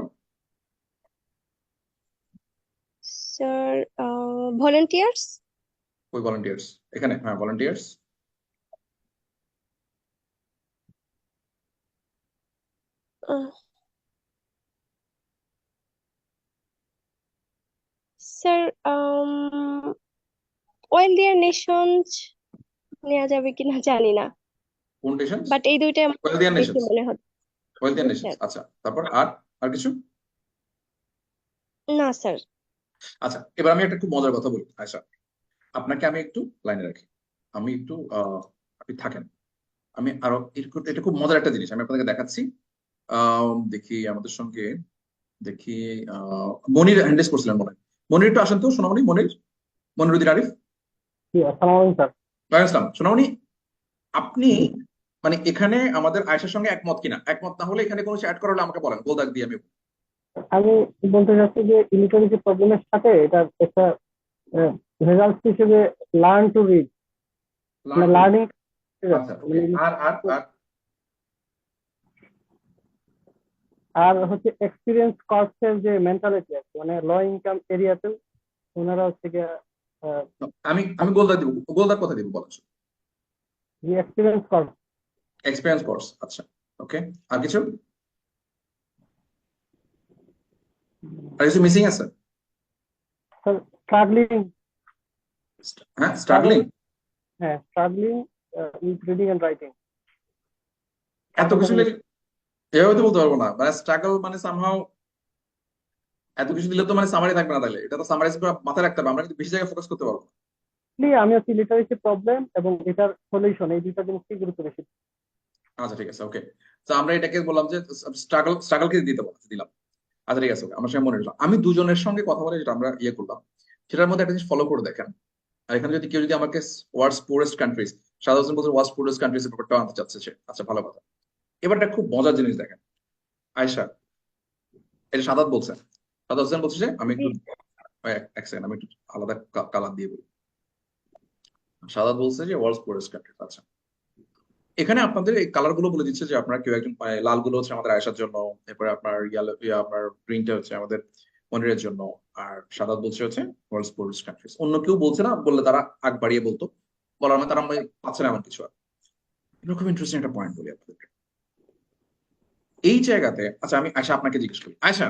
Sir volunteers. ওই ভলান্টিয়ার্স এখানে, হ্যাঁ ভলান্টিয়ার্স। স্যার wealthier nations নেওয়া যাবে কিনা জানি না, কোন নেশনস? বাট এই দুইটা আমার ওয়েলদিয়ার বেশি নেশনস, মনে হচ্ছে। ওয়েলদিয়ার নেশনস। আচ্ছা, তারপর আর কিছু? না স্যার। আচ্ছা, এবার আমি একটা খুব মজার কথা বলি আয়শা, আপনাকে আমি একটু লাইনে রাখি, আমি একটু আপনি থাকেন, আমি আরো এটা খুব মজার একটা জিনিস আমি আপনাদেরকে দেখাচ্ছি। দেখি আমাদের সঙ্গে, দেখি মনির হ্যান্ডেস করছিলেন মনে হয়। মনির একটু আসেন তো, সোনামণি। মনিরুদ্দিন আরিফ। আসসালামু আলাইকুম স্যার। ওয়ালাইকুম আসসালাম। সোনামণি, আপনি মানে এখানে আমাদের আয়েশার সঙ্গে একমত কিনা? একমত না হলে এখানে কোনো কিছু অ্যাড করা হলে আমাকে বলেন, গোল দাগ দিয়ে আমি বলতে চাচ্ছি যে ইলিটারেসি প্রবলেমের সাথে এটা একটা রেজাল্ট হিসেবে লার্ন টু রিড, মানে লার্নিং। আচ্ছা, আর আর আর আর হচ্ছে এক্সপিরিয়েন্স কর্সের যে মেন্টালিটি আছে, মানে লো ইনকাম এরিয়াতে ওনারা হচ্ছে গিয়ে আমি গোল দাগ দিব। গোল দাগ কথা দিব বলেন। যে এক্সপিরিয়েন্স কর্স। এক্সপেরিয়েন্স কোর্স, আচ্ছা ওকে। আর কিছু মিসিং আছে? স্যার স্ট্রাগলিং হ্যাঁ, স্ট্রাগলিং। হ্যাঁ struggling with reading and writing এত কিছু লিখে এভাবে তো বলতে পারবো না, মানে স্ট্রাগল মানে সামহাও এত কিছু দিলে তো মানে সামারি থাকবে না, তাহলে এটা তো সামারাইজ করে মাথায় রাখতে হবে, আমরা কিন্তু বেশি জায়গায় ফোকাস করতে পারবো না। আমি হচ্ছে লিটারেসি প্রবলেম এবং এটার সলিউশন এই দুইটা জিনিসকে গুরুত্ব বেশি দিই। আচ্ছা ঠিক আছে, ওকে। তো আমরা এটাকে বললাম যে স্ট্রাগলকে দিতে বলছি, দিলাম। আচ্ছা ঠিক আছে, ওকে, আমার সঙ্গে মনে হলো আমি দুজনের সঙ্গে কথা বলে যেটা আমরা ইয়ে করলাম, সেটার মধ্যে একটা জিনিস ফলো করে দেখেন। আর এখানে যদি কেউ যদি আমাকে ওয়ার্ল্ডস পুরেস্ট কান্ট্রিজ, সাদা হোসেন বলছে ওয়ার্ল্ডস পুরেস্ট কান্ট্রিজ এর ব্যাপারটা আনতে চাচ্ছে সে, আচ্ছা ভালো কথা। এবার একটা খুব মজার জিনিস দেখেন, আয়শা, এটা সাদাত বলছেন, সাদা হোসেন বলছে যে আমি একটু এক সেকেন্ড, আমি একটু আলাদা কালার দিয়ে বলি। সাদাত বলছে যে ওয়ার্ল্ডস পুরেস্ট কান্ট্রিজ। আচ্ছা, এখানে আপনাদের এই কালার গুলো বলে দিচ্ছে যে আপনার কেউ একজন, লাল গুলো হচ্ছে আমাদের আয়েশার জন্য, এরপরে আপনার ইয়ালো, আপনার গ্রিনটা হচ্ছে আমাদের মনিরের জন্য, আর সাদা বলছে হচ্ছে ওয়ার্ল্ডস পুরেস্ট কান্ট্রিজ। অন্য কেউ বলছে না, বললে তারা আগ বাড়িয়ে বলতো, বলার মানে তারা পাচ্ছে না এমন কিছু। আর এরকম ইন্টারেস্টিং একটা পয়েন্ট বলি আপনাদেরকে এই জায়গাতে। আচ্ছা আমি আয়শা আপনাকে জিজ্ঞেস করি, আয়শা,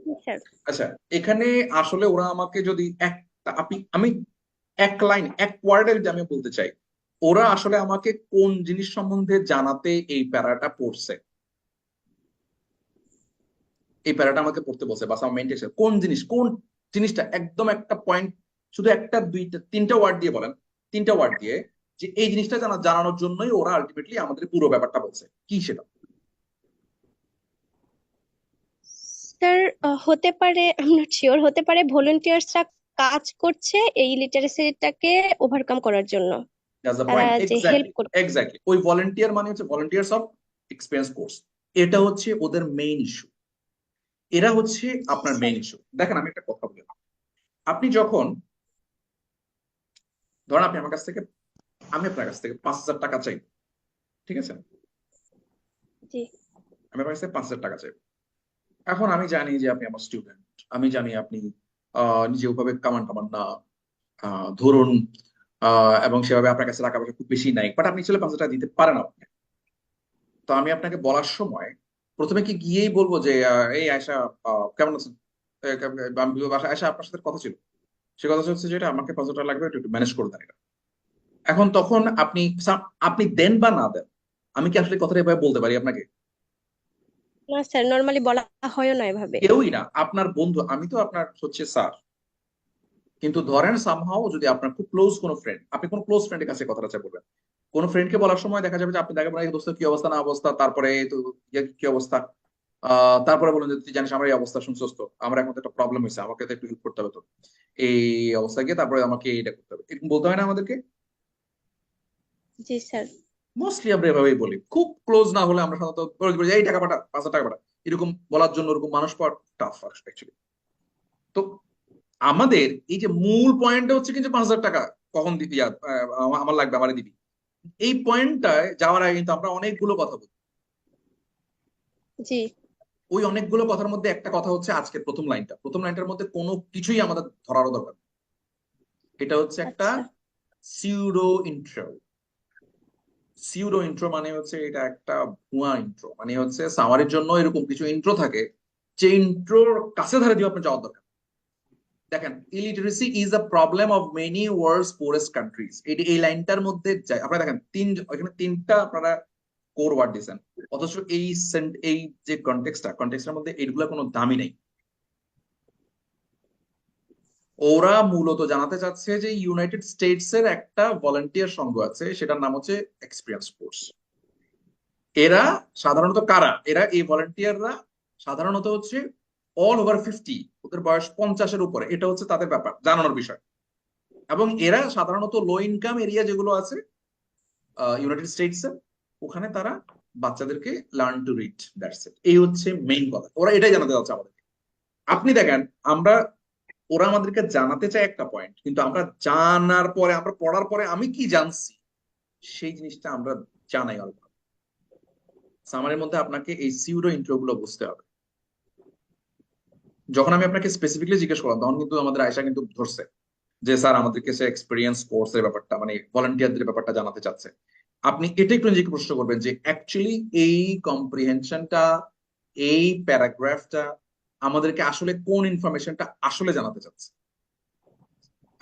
জি স্যার। আচ্ছা এখানে আসলে ওরা আমাকে যদি একটা আমি এক লাইন এক ওয়ার্ডে যদি আমি বলতে চাই, ওরা আসলে আমাকে কোন জিনিস সম্বন্ধে জানাতে এই প্যারাটা পড়ছে, এই প্যারাটা আমাকে পড়তে বলছে, বা সামেন্টেশন কোন জিনিসটা একদম একটা পয়েন্ট, শুধু একটা দুইটা তিনটা ওয়ার্ড দিয়ে বলেন, তিনটা ওয়ার্ড দিয়ে, যে এই জিনিসটা জানানোর জন্যই ওরা আলটিমেটলি আমাদের পুরো ব্যাপারটা বলছে, কি সেটা? স্যার হতে পারে, আই নট শিওর, হতে পারে ভলেন্টিয়ার্সরা কাজ করছে এই লিটারেসিটাকে ওভারকাম করার জন্য, দ্যাটস দ্য তারা পয়েন্ট, যে হেল্প এক্স্যাক্টলি করছে। এক্স্যাক্টলি। ওই ভলেন্টিয়ার মানে হচ্ছে ভলেন্টিয়ার্স অফ এক্সপিরিয়েন্স কোর্স, এটা হচ্ছে ওদের মেইন ইস্যু, এরা হচ্ছে আপনার মেইন ইস্যু। দেখেন আমি একটা কথা বলি, আপনি যখন ধরেন আপনি আমার কাছ থেকে, আমি আপনার কাছ থেকে 5,000 টাকা চাই, ঠিক আছে, জি আমি আপনার কাছ থেকে 5,000 টাকা চাই। এখন আমি জানি যে আপনি আমার স্টুডেন্ট, আমি জানি আপনি নিজে ওভাবে কামান টামান না, ধরুন, এবং সেভাবে আপনার কাছে টাকা পয়সা খুব বেশি নাই, বাট আপনি চলে 5,000 টাকা দিতে পারেন আমাকে। তো আমি আপনাকে বলার সময় প্রথমে কি গিয়েই বলবো যে এই আয়শা, কেমন আছেন, আমি বাসায় আয়শা আপনার সাথে কথা ছিল, সে কথা হচ্ছে যেটা আমাকে 5,000 টাকা লাগবে, একটু ম্যানেজ করে দেন এটা। এখন তখন আপনি দেন বা না দেন, আমি কি আসলে কথাটা এভাবে বলতে পারি আপনাকে? না স্যার, নর্মালি বলা হয় না এভাবে। কেউই না, আপনার বন্ধু, আমি তো আপনার হচ্ছে স্যার, কিন্তু ধরেন সামহাও যদি আপনার খুব ক্লোজ কোনো ফ্রেন্ড, আপনি কোন ক্লোজ ফ্রেন্ডের কাছে কথাটা বলবেন, কোন ফ্রেন্ডকে বলার সময় দেখা যাবে যে আপনি তাকে বলেন দোস্ত কি অবস্থা না অবস্থা, তারপরে তো কি অবস্থা, তারপরে বলেন যে তুই জানিস আমার এই অবস্থা শুনছস তো, আমার এখন তো একটা প্রবলেম হয়েছে, আমাকে তো একটু হেল্প করতে হবে, তো এই অবস্থা গিয়ে তারপরে আমাকে এটা করতে হবে, এরকম বলতে হয় না আমাদেরকে? জি স্যার। মোস্টলি আমরা এভাবেই বলি, খুব ক্লোজ না হলে আমরা সাধারণত বলি যে এই টাকা পাঠা, 5,000 টাকা পাঠা, এরকম বলার জন্য ওরকম মানুষ পাওয়া টাফ অ্যাকচুয়ালি। তো আমাদের এই যে মূল পয়েন্টটা হচ্ছে কিন্তু 5,000 টাকা কখন দিবি, আমার লাগবে, আমারে দিবি, এই পয়েন্টটায় যাওয়ার আগে কিন্তু আমরা অনেকগুলো কথা বলি। জি ওই অনেকগুলো কথার মধ্যে একটা কথা হচ্ছে আজকের প্রথম লাইনটার মধ্যে কোনো কিছুই আমাদের ধরারও দরকার নেই। এটা হচ্ছে একটা আচ্ছা সিউডো ইন্ট্রো। সিউডো ইন্ট্রো মানে হচ্ছে এটা একটা ভুয়া ইন্ট্রো, মানে হচ্ছে সামারির জন্য এরকম কিছু ইন্ট্রো থাকে যে ইন্ট্রোর কাছে ধারে দিয়ে আপনার যাওয়ার দরকার। দেখেন, illiteracy is a problem of many world's poorest countries, এই লাইনটার মধ্যে যায় আপনারা দেখেন এখানে তিনটা আপনারা কোর ওয়ার্ড দিয়েছেন, অথচ এই যে কনটেক্সটের মধ্যে এইগুলো কোনো দামই নেই। ওরা মূলত জানাতে চাচ্ছে যে ইউনাইটেড স্টেটস এর একটা ভলান্টিয়ার সংঘ আছে, সেটার নাম হচ্ছে এক্সপিরিয়েন্স ফোর্স। এরা সাধারণত কারা, এরা এই ভলান্টিয়াররা সাধারণত হচ্ছে অল ওভার 50, ওদের বয়স 50-এর উপরে, এটা হচ্ছে তাদের ব্যাপার জানানোর বিষয়। এবং এরা সাধারণত লো ইনকাম এরিয়া যেগুলো আছে ইউনাইটেড স্টেটস এ, ওখানে তারা বাচ্চাদেরকে learn to read, that's it, এই হচ্ছে মেইন কথা, ওরা এটাই জানাতে চাচ্ছে আমাদেরকে। আপনি দেখেন আমরা, ওরা আমাদেরকে জানাতে চায় একটা পয়েন্ট, কিন্তু আমরা জানার পরে, আমরা পড়ার পরে আমি কি জানছি সেই জিনিসটা আমরা জানাই অল্প। সামারের মধ্যে আপনাকে এই সিউডো ইন্ট্রো গুলো বুঝতে হবে। যখন আমি আপনাকে স্পেসিফিকলি জিজ্ঞেস করলাম তখন কিন্তু আমাদের আয়শা কিন্তু ধরছে যে স্যার আমাদেরকে সে এক্সপিরিয়েন্স কোর্সের ব্যাপারটা, মানে ভলান্টিয়ারদের ব্যাপারটা জানাতে চাচ্ছে। আপনি এটা একটু নিজেকে প্রশ্ন করবেন যে অ্যাকচুয়ালি এই কম্প্রিহেনশনটা, এই প্যারাগ্রাফটা, আমাদেরকে আসলে কোন ইনফরমেশনটা আসলে জানাতে চাচ্ছে।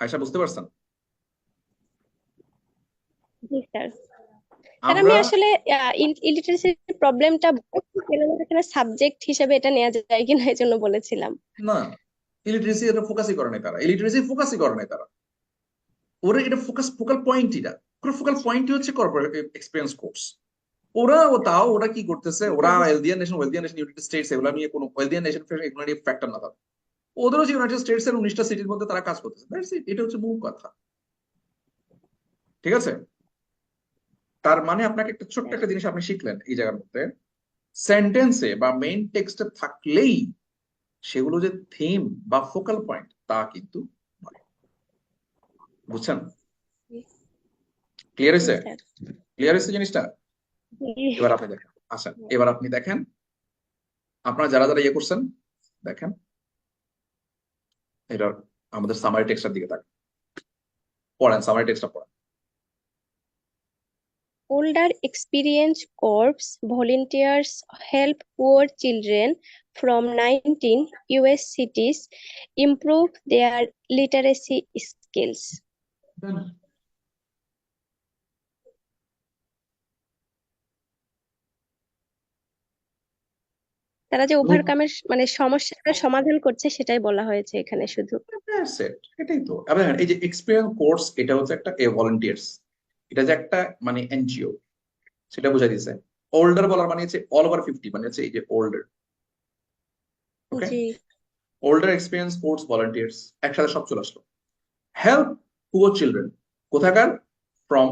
আয়শা বুঝতে পারছেন? জি স্যার। স্যার আমি আমরা আসলে ইলিটারেসি প্রবলেমটা এখানে সাবজেক্ট হিসেবে এটা নেওয়া যায় কিনা এই জন্য বলেছিলাম। না, ইলিটারেসি এটা ফোকাসই করে নাই তারা, ইলিটারেসি ফোকাসই করে নাই তারা, ওরা এটা ফোকাল পয়েন্ট, এটা ওরা ফোকাল পয়েন্টই হচ্ছে কর্পোরেট এক্সপিরিয়েন্স কোর্স। ওরা কি করতেছে, ওরা ওয়েলদিয়ান নেশন ইউনাইটেড স্টেটস এগুলো নিয়ে কোনো ওয়েলদিয়ান নেশন এগুলো নিয়ে ফ্যাক্টর না তাদের, ওদেরও যে ইউনাইটেড স্টেটস এর 19টা সিটির মধ্যে তারা কাজ করতেছে, দ্যাটস ইট, এটা হচ্ছে মূল কথা। ঠিক আছে, তার মানে আপনাকে একটা ছোট্ট একটা জিনিস আপনি শিখলেন এই জায়গার মধ্যে, সেন্টেন্সে বা মেইন টেক্সটে থাকলেই সেগুলো যে থিম বা ফোকাল পয়েন্ট তা কিন্তু নয়। বুঝছেন? ক্লিয়ার জি হয়েছে? স্যার। ক্লিয়ার হয়েছে জিনিসটা? জি। এবার আপনি দেখেন, আচ্ছা এবার আপনি দেখেন, আপনারা যারা যারা ইয়ে করছেন দেখেন, এটা আমাদের সামারি টেক্সটার দিকে তাকান, পড়েন সামারি টেক্সটটা পড়েন। Older experienced corps volunteers help poor children from 19 US cities improve their literacy skills. তারা যে ওভারকামের মানে সমস্যাটার সমাধান করছে সেটাই বলা হয়েছে এখানে শুধু। That's it, এটাই তো। আবার দেখেন, এই যে এক্সপিরিয়েন্স কোর্স, এটা হচ্ছে একটা ভলান্টিয়ার্স, এটা যে একটা মানে এনজিও, সেটা বুঝাই দিয়েছে। ওল্ডার বলার মানে হচ্ছে অল ওভার 50, মানে হচ্ছে এই যে ওল্ডার। ওকে, জি ওল্ডার এক্সপিরিয়েন্স কোর্স ভলান্টিয়ার্স একসাথে সব চলে আসলো। হেল্প পুয়ার চিলড্রেন, কোথাকার? ফ্রম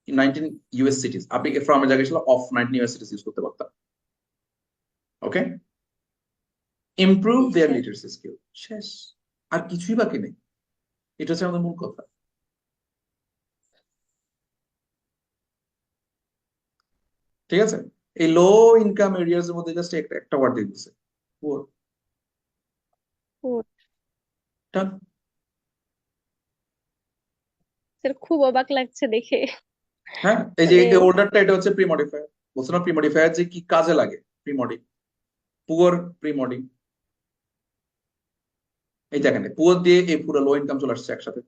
19 ইউএস সিটিজ, আপনি ফ্রম এর জায়গায় ছিল অফ 19 ইউএস সিটিজ ইউজ করতে পারতাম। ওকে, ইমপ্রুভ জি দেয়ার স্যার। লিটারেসি স্কিল, শেষ, আর কিছুই বাকি নেই। এটা হচ্ছে আমাদের মূল কথা। ঠিক আছে, এই লো ইনকাম এরিয়াস এর মধ্যে জাস্ট একটা ওয়ার্ড দিয়ে দিচ্ছে, পুয়ার। স্যার খুব অবাক লাগছে দেখে। হ্যাঁ, এই যে মানে এই ওল্ডারটা, এটা হচ্ছে প্রি মডিফায়ার। বলছো না প্রি মডিফায়ার যে কি কাজে লাগে, প্রি মডি, পুয়ার, প্রি মডি। এই দেখেন, পুয়ার দিয়ে এই পুরো লো ইনকাম চলে আসছে একসাথে,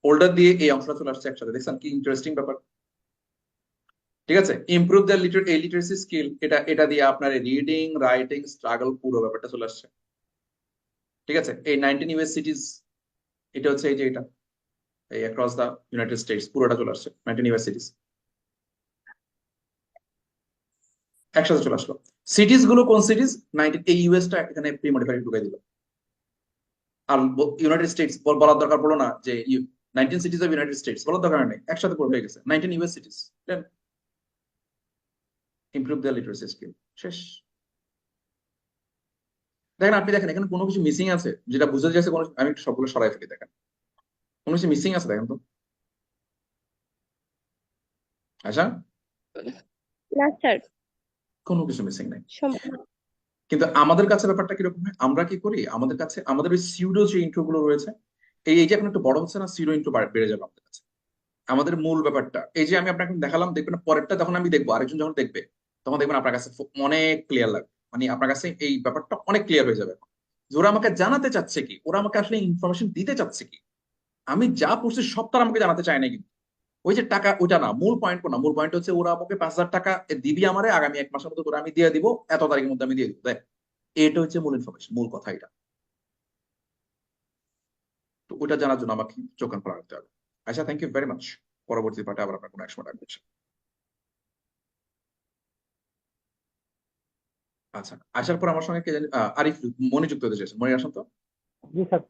ওল্ডার দিয়ে এই অংশটা চলে আসছে একসাথে। দেখছেন কি ইন্টারেস্টিং ব্যাপার? ঠিক আছে, ইমপ্রুভ দ্য লিটারেসি স্কিল, এটা এটা দিয়ে আপনার রিডিং রাইটিং স্ট্রাগল পুরো ব্যাপারটা চলে আসছে। ঠিক আছে, এই 19 ইউএস সিটিজ, এটা হচ্ছে এই যে এটা এই অ্যাক্রস দ্য ইউনাইটেড স্টেটস পুরোটা চলে আসছে 19 ইউএস সিটিজ একসাথে চলে আসলো। সিটিজ গুলো কোন সিটিজ? 19, এই ইউএসটা এখানে প্রি মডিফাইড ঢুকাই দিল। আর ইউনাইটেড স্টেটস বলার দরকার পড়লো না যে 19 সিটিজ অফ ইউনাইটেড স্টেটস, বলার দরকার নেই, একসাথে পড়ে হয়ে গেছে 19 US সিটিজ। Improve the literacy skill, শেষ। দেখেন, আপনি দেখেন এখানে কোনো কিছু মিসিং আছে যেটা বুঝতে যাচ্ছে কোনো, আমি একটু সবগুলো সরাই ফেলি, দেখেন কোনো কিছু মিসিং আছে দেখেন তো। আচ্ছা, না স্যার, কোনো কিছু মিসিং নাই। সম্পূর্ণ। কিন্তু আমাদের কাছে ব্যাপারটা কিরকম হয়, আমরা কি করি, আমাদের কাছে আমাদের ওই সিউডো যে ইন্ট্রো গুলো রয়েছে, এই যে এখন একটু বড় হচ্ছে না, সিউডো ইন্ট্রো বেড়ে যাবে আমাদের কাছে। আমাদের মূল ব্যাপারটা এই যে আমি আপনাকে দেখালাম, দেখবেন পরেরটা যখন আমি দেখবো, আরেকজন যখন দেখবে, তখন দেখবেন আপনার কাছে অনেক ক্লিয়ার লাগবে, মানে আপনার কাছে এই ব্যাপারটা অনেক ক্লিয়ার হয়ে যাবে যে ওরা আমাকে জানাতে চাচ্ছে কি, ওরা আমাকে আসলে ইনফরমেশন দিতে চাচ্ছে কি। আমি যা পড়ছি সব তারা আমাকে জানাতে চায় না, কিন্তু ওই যে টাকা ওইটা না মূল পয়েন্ট, না মূল পয়েন্ট হচ্ছে ওরা আমাকে 5,000 টাকা দিবি আমারে আগামী 1 মাসের মধ্যে করে আমি দিয়ে দিব, এত তারিখের মধ্যে আমি দিয়ে দিব, দেখ এটা হচ্ছে মূল ইনফরমেশন, মূল কথা এটা। তো ওটা জানার জন্য আমাকে চোখ কান খোলা রাখতে হবে। আচ্ছা, থ্যাংক ইউ ভেরি মাচ। পরবর্তী পার্টে আবার আপনার কোনো এক সময় ডাকবো। আচ্ছা, আসার পর আমার সঙ্গে কে জানি আরিফ, মনি যুক্ত হতে চেয়েছেন। মনি আসুন তো। জি স্যার।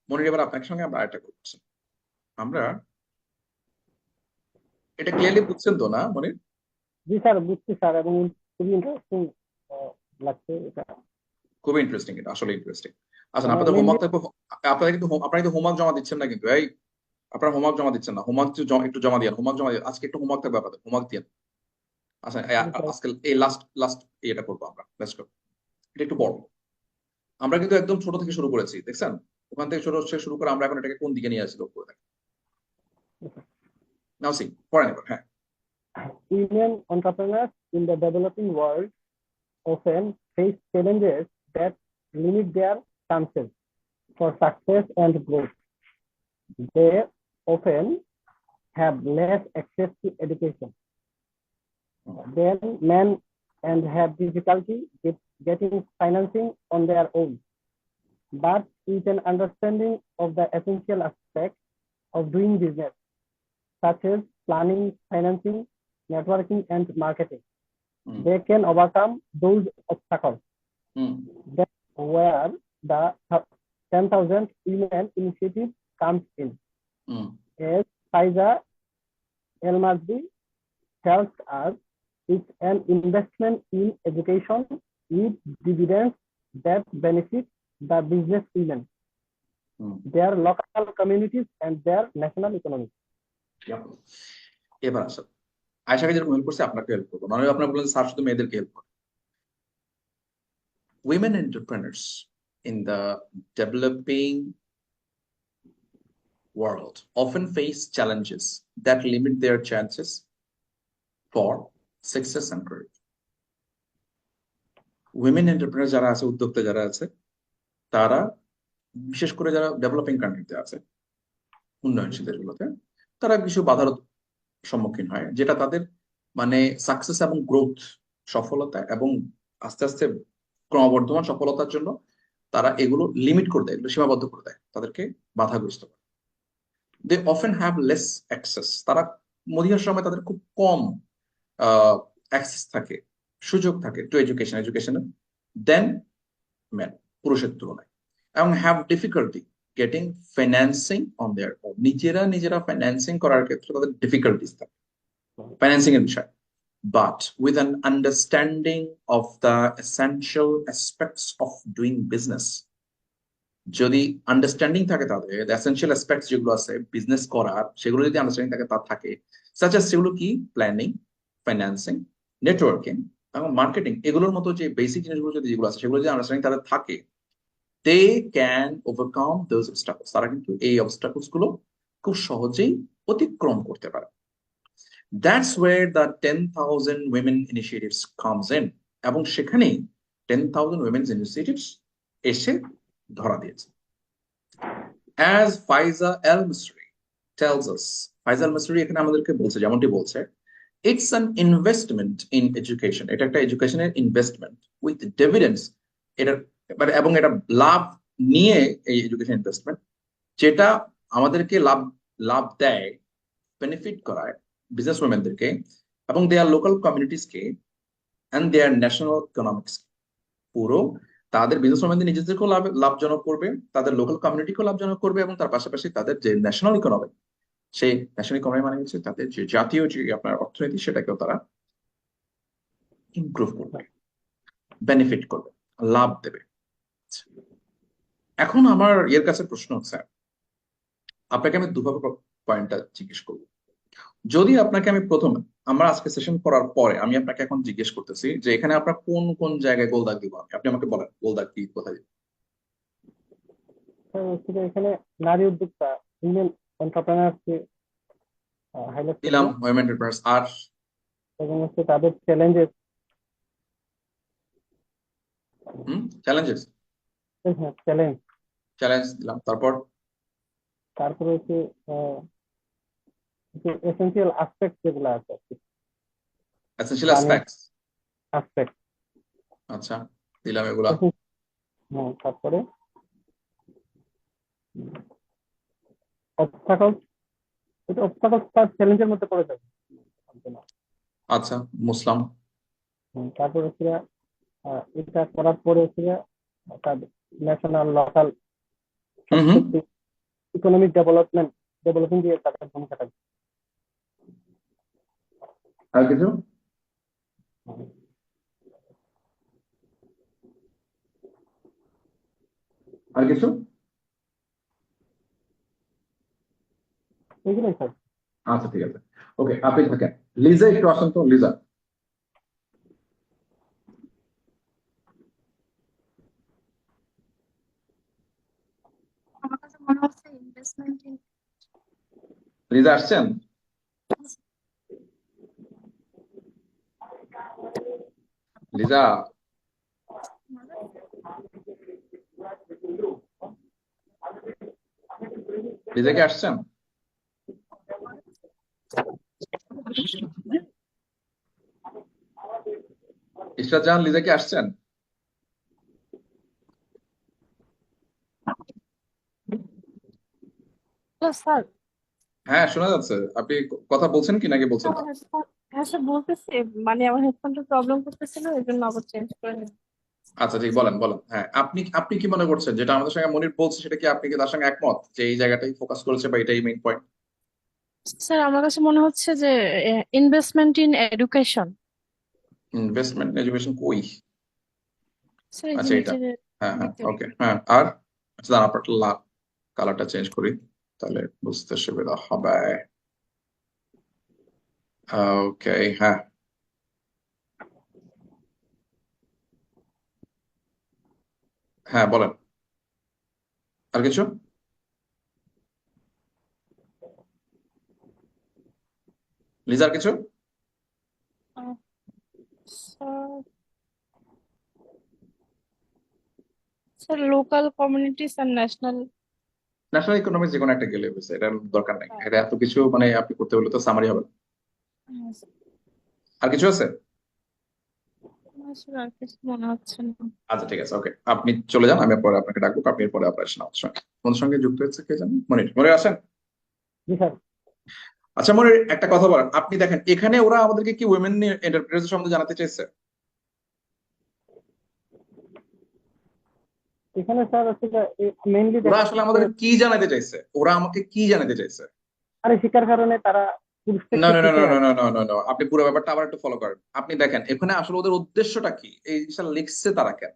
মনির, এবার আপনার সঙ্গে আমরা আরেকটা করছি। আমরা এটা ক্লিয়ারলি বুঝছেন তো না মনির? জি স্যার, বুঝছি স্যার, এবং খুবই ইন্টারেস্টিং লাগছে এটা। খুবই ইন্টারেস্টিং, এটা আসলে ইন্টারেস্টিং। আচ্ছা, মানে আপনাদের মেনলি হোমওয়ার্ক, আপনারা কিন্তু হোমওয়ার্ক জমা দিচ্ছেন না কিন্তু, এই আপনারা হোমওয়ার্ক জমা দিচ্ছেন না, হোমওয়ার্ক একটু জমা দিয়ে, হোমওয়ার্ক জমা দিয়ে আজকে একটু হোমওয়ার্ক থাকবে আপনাদের, হোমওয়ার্ক দিয়ে। আচ্ছা, আজকে এই লাস্ট লাস্ট এটা করবো আমরা, লেটস গো। এটা একটু বড়, আমরা কিন্তু একদম ছোট থেকে শুরু করেছি, দেখছেন ওখান থেকে শুরু করে আমরা এখন এটাকে কোন দিকে নিয়ে আসি লক্ষ্য করে দেখেন। নাও সি, পড়েন এবার। হ্যাঁ, women entrepreneurs in the developing world often face challenges that limit their chances for success and growth. They often have less access to education than men and have difficulty getting financing on their own. But with an understanding of the essential aspects of doing business, such as planning, financing, networking, and marketing, Hmm. they can overcome those obstacles. Hmm. That's where the 10,000 Women Initiative comes in. Hmm. As Faiza El-Masri tells us, it's an investment in education with dividends that benefit the business women, Hmm. their local communities, and their national economy. Yep. এবার আসেন, আয়শাকে যেরকম help করছে আপনাকে help করবো, নাহলে আপনার বললেন sir শুধু মেয়েদেরকে হেল্প করে। Women entrepreneurs in the developing world often face challenges that limit their chances for success and growth. Women entrepreneurs যারা আছে, উদ্যোক্তা যারা আছে, তারা বিশেষ করে যারা ডেভেলপিং কান্ট্রিতে আছে, উন্নয়নশীল দেশগুলোতে, তারা কিছু বাধার সম্মুখীন হয়, যেটা তাদের মানে সাকসেস এবং গ্রোথ, সফলতা এবং আস্তে আস্তে ক্রমবর্ধমান সফলতার জন্য তারা এগুলো লিমিট করে দেয়, এগুলো সীমাবদ্ধ করে দেয়, তাদেরকে বাধাগ্রস্ত করে। They often have less access, তারা মধিকার সময় তাদের খুব কম অ্যাক্সেস থাকে, সুযোগ থাকে টু এডুকেশনের দেন ম্যান, পুরুষের তুলনায়, এবং have difficulty getting financing on their own, নিজেরা ফাইন্যান্সিং করার ক্ষেত্রে তাদের ডিফিকাল্টিস থাকে ফাইন্যান্সিং এর বিষয়। But with an understanding of the essential aspects of doing business, যদি আন্ডারস্ট্যান্ডিং থাকে তাদের এসেনশিয়াল অ্যাসপেক্টস যেগুলো আছে বিজনেস করার, সেগুলো যদি আন্ডারস্ট্যান্ডিং থাকে সাচ এস, সেগুলো কি প্ল্যানিং, ফাইন্যান্সিং, নেটওয়ার্কিং এবং মার্কেটিং, এগুলোর মতো যে বেসিক জিনিসগুলো যেগুলো আছে সেগুলো যদি আন্ডারস্ট্যান্ডিং তাদের থাকে, they can overcome those obstacles, তারা কিন্তু এই অবস্টাকলস গুলো খুব সহজেই অতিক্রম করতে পারে। That's where the 10,000 Women Initiatives comes in, এবং সেখানেই 10,000 Women's Initiatives এসে ধরা দিয়েছে। As Faiza El-Masri tells us, Faiza El-Masri এখানে আমাদেরকে বলছে, যেমনটি বলছে, it's an investment in education, এটা একটা এডুকেশনের ইনভেস্টমেন্ট উইথ ডিভিডেন্ডস, এটা এবং এটা লাভ নিয়ে এই এডুকেশন ইনভেস্টমেন্ট, যেটা আমাদেরকে লাভ দেয়, বেনিফিট করায় বিজনেস ওমেনদেরকে এবং দেয়ার লোকাল কমিউনিটিসকে এন্ড দেয়ার ন্যাশনাল ইকোনমিক্স, পুরো তাদের বিজনেস ওমেনদের নিজেদেরকেও লাভজনক করবে, তাদের লোকাল কমিউনিটিকেও লাভজনক করবে, এবং তার পাশাপাশি তাদের যে ন্যাশনাল ইকোনমি, সেই ন্যাশনাল ইকোনমি মানে হচ্ছে তাদের যে জাতীয় যে আপনার অর্থনীতি, সেটাকেও তারা ইমপ্রুভ করবে, বেনিফিট করবে, লাভ দেবে। এখন আমার এর কাছে প্রশ্ন হচ্ছে, আপনাকে আমি দুভাবে পয়েন্টটা জিজ্ঞেস করবো। যদি আপনাকে আমি প্রথমে, আমরা আজকে সেশন করার পরে আমি আপনাকে এখন জিজ্ঞেস করতেছি যে এখানে আপনার কোন কোন জায়গায় গোল দাগ দিব, আপনি আমাকে বলেন গোল দাগ কি, কোথায় দিব? এখানে নারী উদ্যোক্তা, উইমেন এন্টারপ্রেনারকে হাইলাইট দিলাম উইমেন এন্টারপ্রেনার্স, আর এবং তাদের চ্যালেঞ্জেস, চ্যালেঞ্জেস, চ্যালেঞ্জ দিলাম। তারপরে হচ্ছে এসেনশিয়াল অ্যাসপেক্ট যেগুলো আছে, এসেনশিয়াল অ্যাসপেক্টস, অ্যাসপেক্ট, আচ্ছা দিলাম এগুলা। তারপরে অবস্টাকলস, এটা অবস্টাকলস তার চ্যালেঞ্জের মধ্যে পড়ে যাবে। আচ্ছা মুসলাম। তারপরে হচ্ছে এটা করার পরে হচ্ছে তার ন্যাশনাল, লোকাল, ইকোনমিক ডেভেলপিং দিয়ে তাদের ভূমিকা থাকবে। আর কিছু? আর কিছু? এগুলোই স্যার। আচ্ছা ঠিক আছে, ওকে আপনি থাকেন। লিজা একটু আসেন তো, লিজা। আমার কাছে মনে হচ্ছে ইনভেস্টমেন্ট ইন লিজা আসছেন? লিজা লিজা কি আসছেন? ইশরাত জাহান, লিজা কি আসছেন? স্যার হ্যাঁ, শোনা যাচ্ছে। আপনি কথা বলছেন কি নাকি বলছেন না? হ্যাঁ স্যার বলতেছি, মানে আমার হেডফোনটা প্রবলেম করতেছিল, এই জন্য আবার চেঞ্জ করে নিলাম। আচ্ছা ঠিক, বলেন বলেন। হ্যাঁ, আপনি আপনি কি মনে করছেন যেটা আমাদের সঙ্গে মনির বলছে, সেটা কি আপনি কি তার সঙ্গে একমত যে এই জায়গাটাই ফোকাস করেছে বা এটাই মেইন পয়েন্ট? স্যার আমার কাছে মনে হচ্ছে যে investment in education, investment education কই? স্যার এই যে আচ্ছা এটা, নিচে হ্যাঁ হ্যাঁ, দিতে ওকে, হ্যাঁ। আর আচ্ছা দাঁড়ান, আপনার লাল কালারটা চেঞ্জ করি, তাহলে বুঝতে সুবিধা হবে। ওকে, হ্যাঁ হ্যাঁ, বলেন। আর কিছু? লিজার কিছু? স্যার, স্যার লোকাল কমিউনিটিস আর ন্যাশনাল। ন্যাশনাল ইকোনমিক্স যে কোনো একটা গেলে হয়েছে, এটার দরকার নেই। এটা এত কিছু মানে আপনি করতে হলে তো সামারি হবে না। আর কিছু আছে? স্যার আর কিছু মনে হচ্ছে না। আচ্ছা ঠিক আছে, ওকে, আপনি চলে যান, আমি পরে আপনাকে ডাকবো, আপনি এরপরে আপনার আসেন আমার সঙ্গে। আপনার সঙ্গে যুক্ত হচ্ছে কে জানেন? মনির, মনির আসেন। জি স্যার। আচ্ছা মনির, একটা কথা বলেন, আপনি দেখেন এখানে ওরা আমাদেরকে কি উইমেন এন্টারপ্রেনার সম্বন্ধে জানাতে চাইছে? এখানে স্যার হচ্ছে মেইনলি ওরা দেখা আসলে যাচ্ছে আমাদের কি জানাতে চাইছে? ওরা আমাকে কি জানাতে চাইছে? নারী শিক্ষার কারণে তারা পুরুষদের না না চেয়ে না না পিছিয়ে না আছে। না না না না, আপনি পুরো ব্যাপারটা আবার একটু ফলো করেন। আপনি দেখেন এখানে আসলে ওদের উদ্দেশ্যটা কি, এই জিনিসটা লিখছে তারা কেন?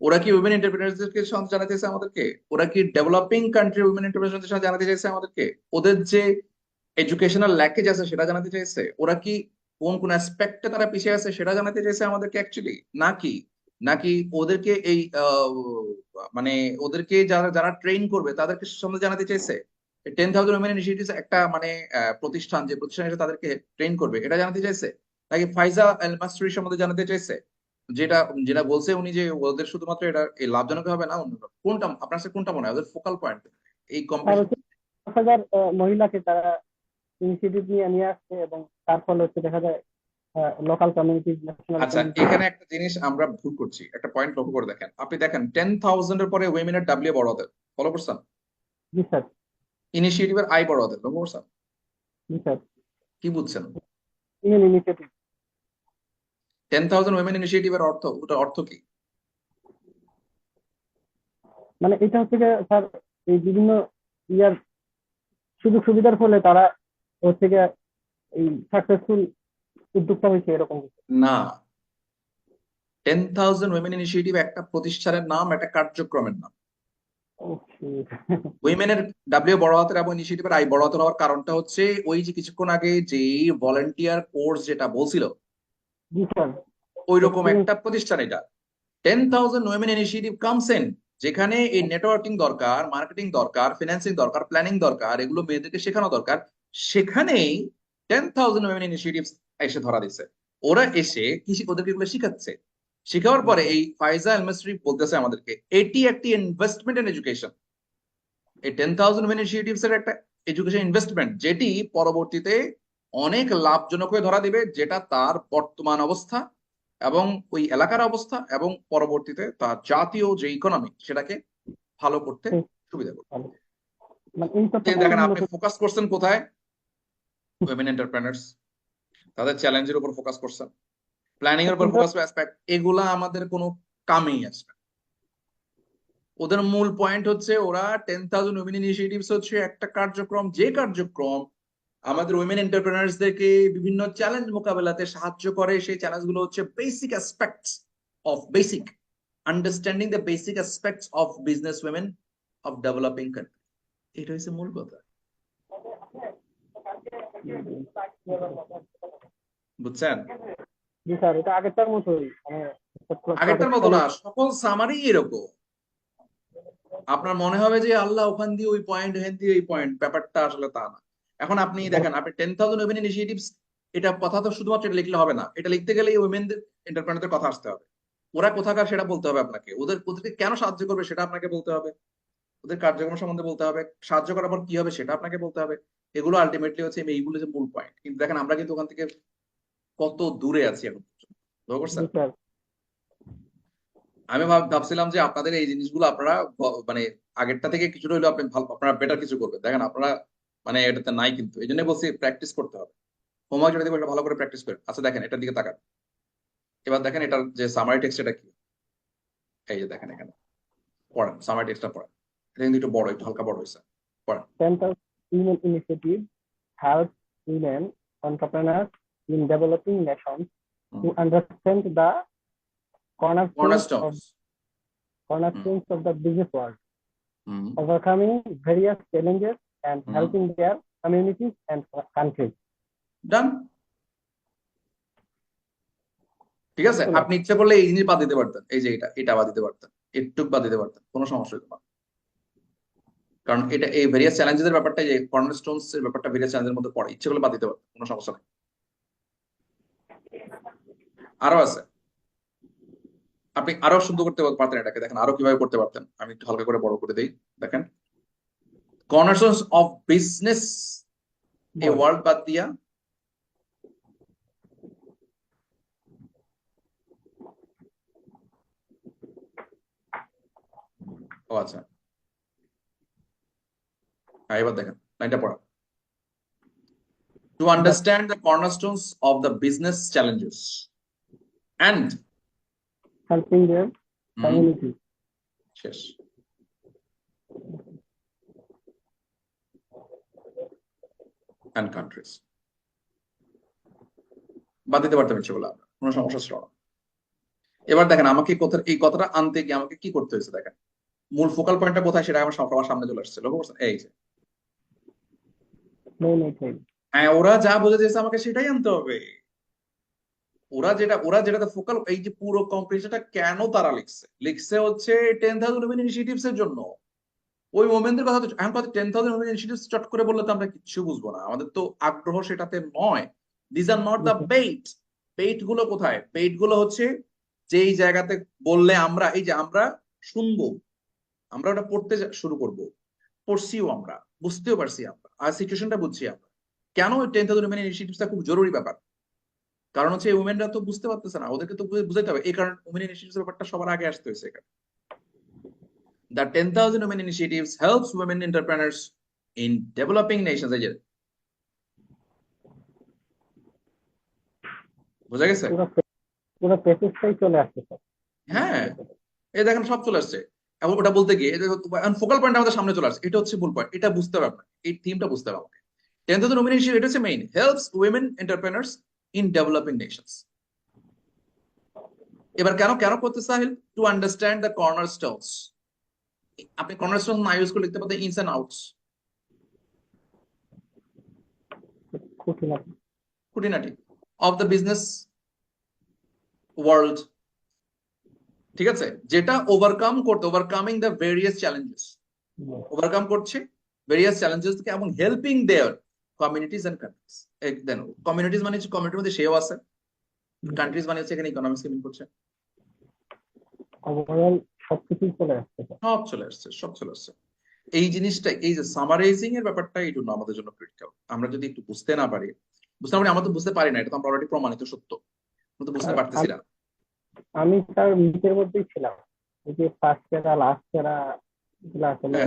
ওরা কি উইমেন এন্টারপ্রেনারদেরকে জানাতে চাইছে আমাদেরকে? ওরা কি ডেভেলপিং কান্ট্রি উইমেন এন্টারপ্রেনারদের জানাতে চাইছে আমাদেরকে? ওদের যে এডুকেশনাল ল্যাকেজ আছে সেটা জানাতে চাইছে? ওরা কি কোন কোন অ্যাসপেক্টে তারা পিছিয়ে আছে সেটা জানাতে চাইছে আমাদেরকে অ্যাকচুয়ালি? নাকি নাকি ওদেরকে এই মানে ওদেরকে যারা যারা ট্রেন করবে তাদেরকে সম্বন্ধে জানাতে চাইছে? 10,000 উইমেন ইনিশিয়েটিভ একটা মানে প্রতিষ্ঠান, যে প্রতিষ্ঠান এসে তাদেরকে ট্রেন করবে, এটা জানাতে চাইছে? নাকি ফাইজা আল মাসরি সম্বন্ধে জানাতে চাইছে, যেটা যেটা বলছে উনি যে ওদের শুধুমাত্র এটা এই লাভজনক হবে না, অন্য কোনটা আপনার কাছে কোনটা মনে হয় ওদের ফোকাল পয়েন্ট এই আর কম্পিটিশন? হচ্ছে 10,000 মহিলাকে তারা ইনিশিয়েটিভ নিয়ে আসছে, এবং তার ফলে হচ্ছে দেখা যায় লোকাল কমিউনিটি, ন্যাশনাল আচ্ছা, কমিউনিটি। এখানে একটা জিনিস আমরা ভুল করছি, একটা পয়েন্ট লক্ষ্য করে দেখেন। আপনি দেখেন 10,000 এর পরে উইমেনের ডাব্লিউ বড় হাতের, ফলো করছেন? জি স্যার। ইনিশিয়েটিভের আই বড় হাতের, লক্ষ্য করছেন? জি স্যার। কি বুঝছেন? ইনিশিয়েটিভ 10,000 উইমেন ইনিশিয়েটিভের অর্থ, ওটা অর্থ কি? মানে এটা হচ্ছে যে স্যার এই বিভিন্ন ইয়ার সুযোগ সুবিধার ফলে তারা হচ্ছে গিয়ে এই সাকসেসফুল উদ্যোক্তা হয়েছে এরকম কিছু। না, 10,000 উইমেন ইনিশিয়েটিভ একটা প্রতিষ্ঠানের নাম, একটা কার্যক্রমের নাম। ওকে। উইমেনের ডাব্লিউ বড় হাতের এবং ইনিশিয়েটিভের আই বড় হাতের হওয়ার কারণটা হচ্ছে ওই যে কিছুক্ষণ আগে যে ভলেন্টিয়ার কোর্স যেটা বলছিল, জি স্যার। ওই রকম এক্সপিরিয়েন্স। একটা প্রতিষ্ঠান এটা। 10,000 উইমেন ইনিশিয়েটিভ কামস ইন, যেখানে এই নেটওয়ার্কিং দরকার, মার্কেটিং দরকার, ফিনান্সিং দরকার, প্ল্যানিং দরকার, এগুলো মেয়েদেরকে শেখানো দরকার। সেখানেই 10,000 উইমেন ইনিশিয়েটিভ এসে ধরা দিছে। ওরা এসে কৃষি ওদেরকে এগুলো শিখাচ্ছে। শেখানোর পরে এই ফাইজা আলমাসরি বলতেছে আমাদেরকে এটি একটি ইনভেস্টমেন্ট ইন এডুকেশন। এই 10,000 উইমেন ইনিশিয়েটিভস এর একটা এডুকেশন ইনভেস্টমেন্ট, যেটি পরবর্তীতে অনেক লাভজনক হয়ে ধরা দিবে, যেটা তার বর্তমান অবস্থা এবং ওই এলাকার অবস্থা এবং পরবর্তীতে তার জাতীয় যে ইকোনমি সেটাকে ভালো করতে সুবিধা করবে। মানে এই এই তথ্যটা দেখেন আপনি মূলত। ফোকাস করছেন কোথায়? উইমেন এন্টারপ্রেনার্স, তাদের চ্যালেঞ্জের উপর ফোকাস করছেন, প্ল্যানিং এর উপর ফোকাস অ্যাসপেক্ট, এগুলা আমাদের কোনো কামেই আসবে না। ওদের মূল পয়েন্ট হচ্ছে ওরা 10,000 উইমেন ইনিশিয়েটিভস হচ্ছে একটা কার্যক্রম, যে কার্যক্রম আমাদের উইমেন এন্টারপ্রেনার্সদেরকে বিভিন্ন চ্যালেঞ্জ মোকাবেলাতে সাহায্য করে। সেই চ্যালেঞ্জ গুলো হচ্ছে basic aspects of basic understanding the basic aspects of business women of developing country. এটা হচ্ছে মূল কথা, বুঝছেন? জি স্যার, এটা আগেরটার মতোই, মানে আগেরটার মতো না, সকল সামারি এরকম। আপনার মনে হবে যে আল্লাহ ওখান দিয়ে ওই পয়েন্ট, ওখান দিয়ে ওই পয়েন্ট, ব্যাপারটা আসলে তা না। এখন আপনি দেখেন, আপনি 10,000 উইমেন ইনিশিয়েটিভস, এটা কথা তো শুধুমাত্র এটা লিখলে হবে না, এটা লিখতে গেলে উইমেনদের এন্টারপ্রেনারদের কথা আসতে হবে। ওরা কোথাকার সেটা বলতে হবে আপনাকে, ওদেরকে কেন সাহায্য করবে সেটা আপনাকে বলতে হবে। ওদের কার্যক্রম সম্বন্ধে বলতে হবে, সাহায্য করার পর কি হবে সেটা আপনাকে বলতে হবে। এগুলো আলটিমেটলি হচ্ছে এইগুলো যে মূল পয়েন্ট। কিন্তু দেখেন আমরা কিন্তু ওখান থেকে কত দূরে আছি এখন পর্যন্ত, বুঝতে পারছেন? জি স্যার। আমি ভাবছিলাম যে আপনাদের এই জিনিসগুলো আপনারা মানে আগেরটা থেকে কিছুটা হলেও আপনি ভালো, আপনারা বেটার কিছু করবেন। দেখেন আপনারা মানে এটাতে নাই, কিন্তু এই জন্য বলছি প্র্যাকটিস করতে হবে। হোমওয়ার্ক যেটা দিব এটা ভালো করে প্র্যাকটিস করেন। আচ্ছা দেখেন এটার দিকে তাকান, এবার দেখেন এটার যে সামারি টেক্সট এটা কি। এই যে দেখেন এখানে পড়েন, সামারি টেক্সটটা পড়েন। এটা কিন্তু একটু বড়, একটু হালকা বড় হয়েছে, পড়েন। Central Women Initiative helps women entrepreneurs in developing nations to understand the cornerstones of the business world, overcoming various challenges and helping their communities and countries. ডান। ঠিক আছে, আপনি ইচ্ছা করলে এই জিনিস বাদ দিতে পারতেন, এই যে এটা বাদ দিতে পারতেন, একটু বাদ দিতে পারতেন, কোনো সমস্যা হতো না। কারণ এটা এই ভেরিয়াস চ্যালেঞ্জের ব্যাপারটা, যে কর্নারস্টোনস এর ব্যাপারটা ভেরিয়াস চ্যালেঞ্জের মধ্যে পড়ে, ইচ্ছে করলে বাদ দিতে পারতেন, কোনো সমস্যা নেই। আরো আছে, আপনি আরো সুন্দর করতে পারতেন এটাকে। দেখেন আরো কিভাবে করতে পারতেন, আমি একটু হালকা করে বড় করে দেই। দেখেন কর্নারস্টোনস অফ বিজনেস এ ওয়ার্ল্ড বাদ দিয়া ও আচ্ছা, এবার দেখেন লাইনটা পড়া। To understand the cornerstones of the business challenges and helping their communities. শেষ। And countries বাদ দিতে পারতাম ইচ্ছে করলে, কোনো সমস্যা ছিল না। এবার দেখেন আমাকে এই কথাটা আনতে গিয়ে আমাকে কি করতে হয়েছে, দেখেন মূল ফোকাল পয়েন্টটা কোথায় সেটা আমার সবার সামনে চলে আসছে, লক্ষ্য করছেন? এই যে হ্যাঁ, ওরা যা বলে দিয়েছে আমাকে সেটাই আনতে হবে। ওরা যেটাতে ফোকাল, এই যে পুরো কম্পিটিশনটা কেন তারা লিখছে হচ্ছে 10,000 women initiatives এর জন্য। ওই ওমেনদের কথা তো এখন কথা 10,000 women initiatives চট করে বললে তো আমরা কিচ্ছু বুঝবো না, আমাদের তো আগ্রহ সেটাতে নয়। দিস আর নট দ্য পেইট গুলো কোথায়? পেইট গুলো হচ্ছে যেই জায়গাতে বললে আমরা এই যে আমরা শুনবো, আমরা ওটা পড়তে শুরু করব, পড়ছিও আমরা, বুঝতেও পারছি আমরা, আর সিচুয়েশনটা বুঝছি আমরা। কেন ওই 10,000 women initiatives টা খুব জরুরি ব্যাপার, কারণ হচ্ছে এই উমেনরা তো বুঝতে পারতেছে না, ওদেরকে তো বুঝাইতে হবে। এই কারণে উমেন ইনিশিয়েটিভস ব্যাপারটা সবার আগে আসতে হয়েছে এখানে। The 10,000 women initiatives helps women entrepreneurs in developing nations. এই যে বোঝা গেছে? পুরো প্যাকেজটাই চলে আসছে স্যার। হ্যাঁ, এই দেখেন সব চলে আসছে। এবং ওটা বলতে গিয়ে ফোকাল পয়েন্ট আমাদের সামনে চলে আসছে, এটা হচ্ছে মূল পয়েন্ট। এটা বুঝতে হবে আপনাকে, এই থিমটা বুঝতে হবে আমাকে। 10,000 women initiative এটা হচ্ছে main, helps women entrepreneurs in developing nations. এবার কেন করতে চাইল? To understand the cornerstones. আপনি কর্নারস্টোন না ইউজ করে লিখতে পারতেন ইনস এন্ড আউটস, খুঁটিনাটি অফ দ্য বিজনেস ওয়ার্ল্ড। ঠিক আছে, যেটা overcoming the various challenges, overcome করছে ভেরিয়াস চ্যালেঞ্জেস থেকে, এবং helping their communities and countries. Then communities মানে হচ্ছে কমিউনিটির মধ্যে সেও আছে, কান্ট্রিজ মানে হচ্ছে এখানে ইকোনমিক্স মিন করছে। ওভারঅল সবকিছুই চলে আসছে স্যার। সব চলে আসছে। এই জিনিসটা, এই যে সামারাইজিং এর ব্যাপারটা, এই জন্য আমাদের জন্য ক্রিটিক্যাল। আমরা যদি একটু বুঝতে না পারি, আমরা তো বুঝতে পারি না, এটা তো আমরা অলরেডি প্রমাণিত সত্য, আমরা তো বুঝতে পারতেছি না। আমি তার নিচের মধ্যেই ছিলাম, এই যে ফার্স্ট প্যারা লাস্ট প্যারা এগুলো আসলে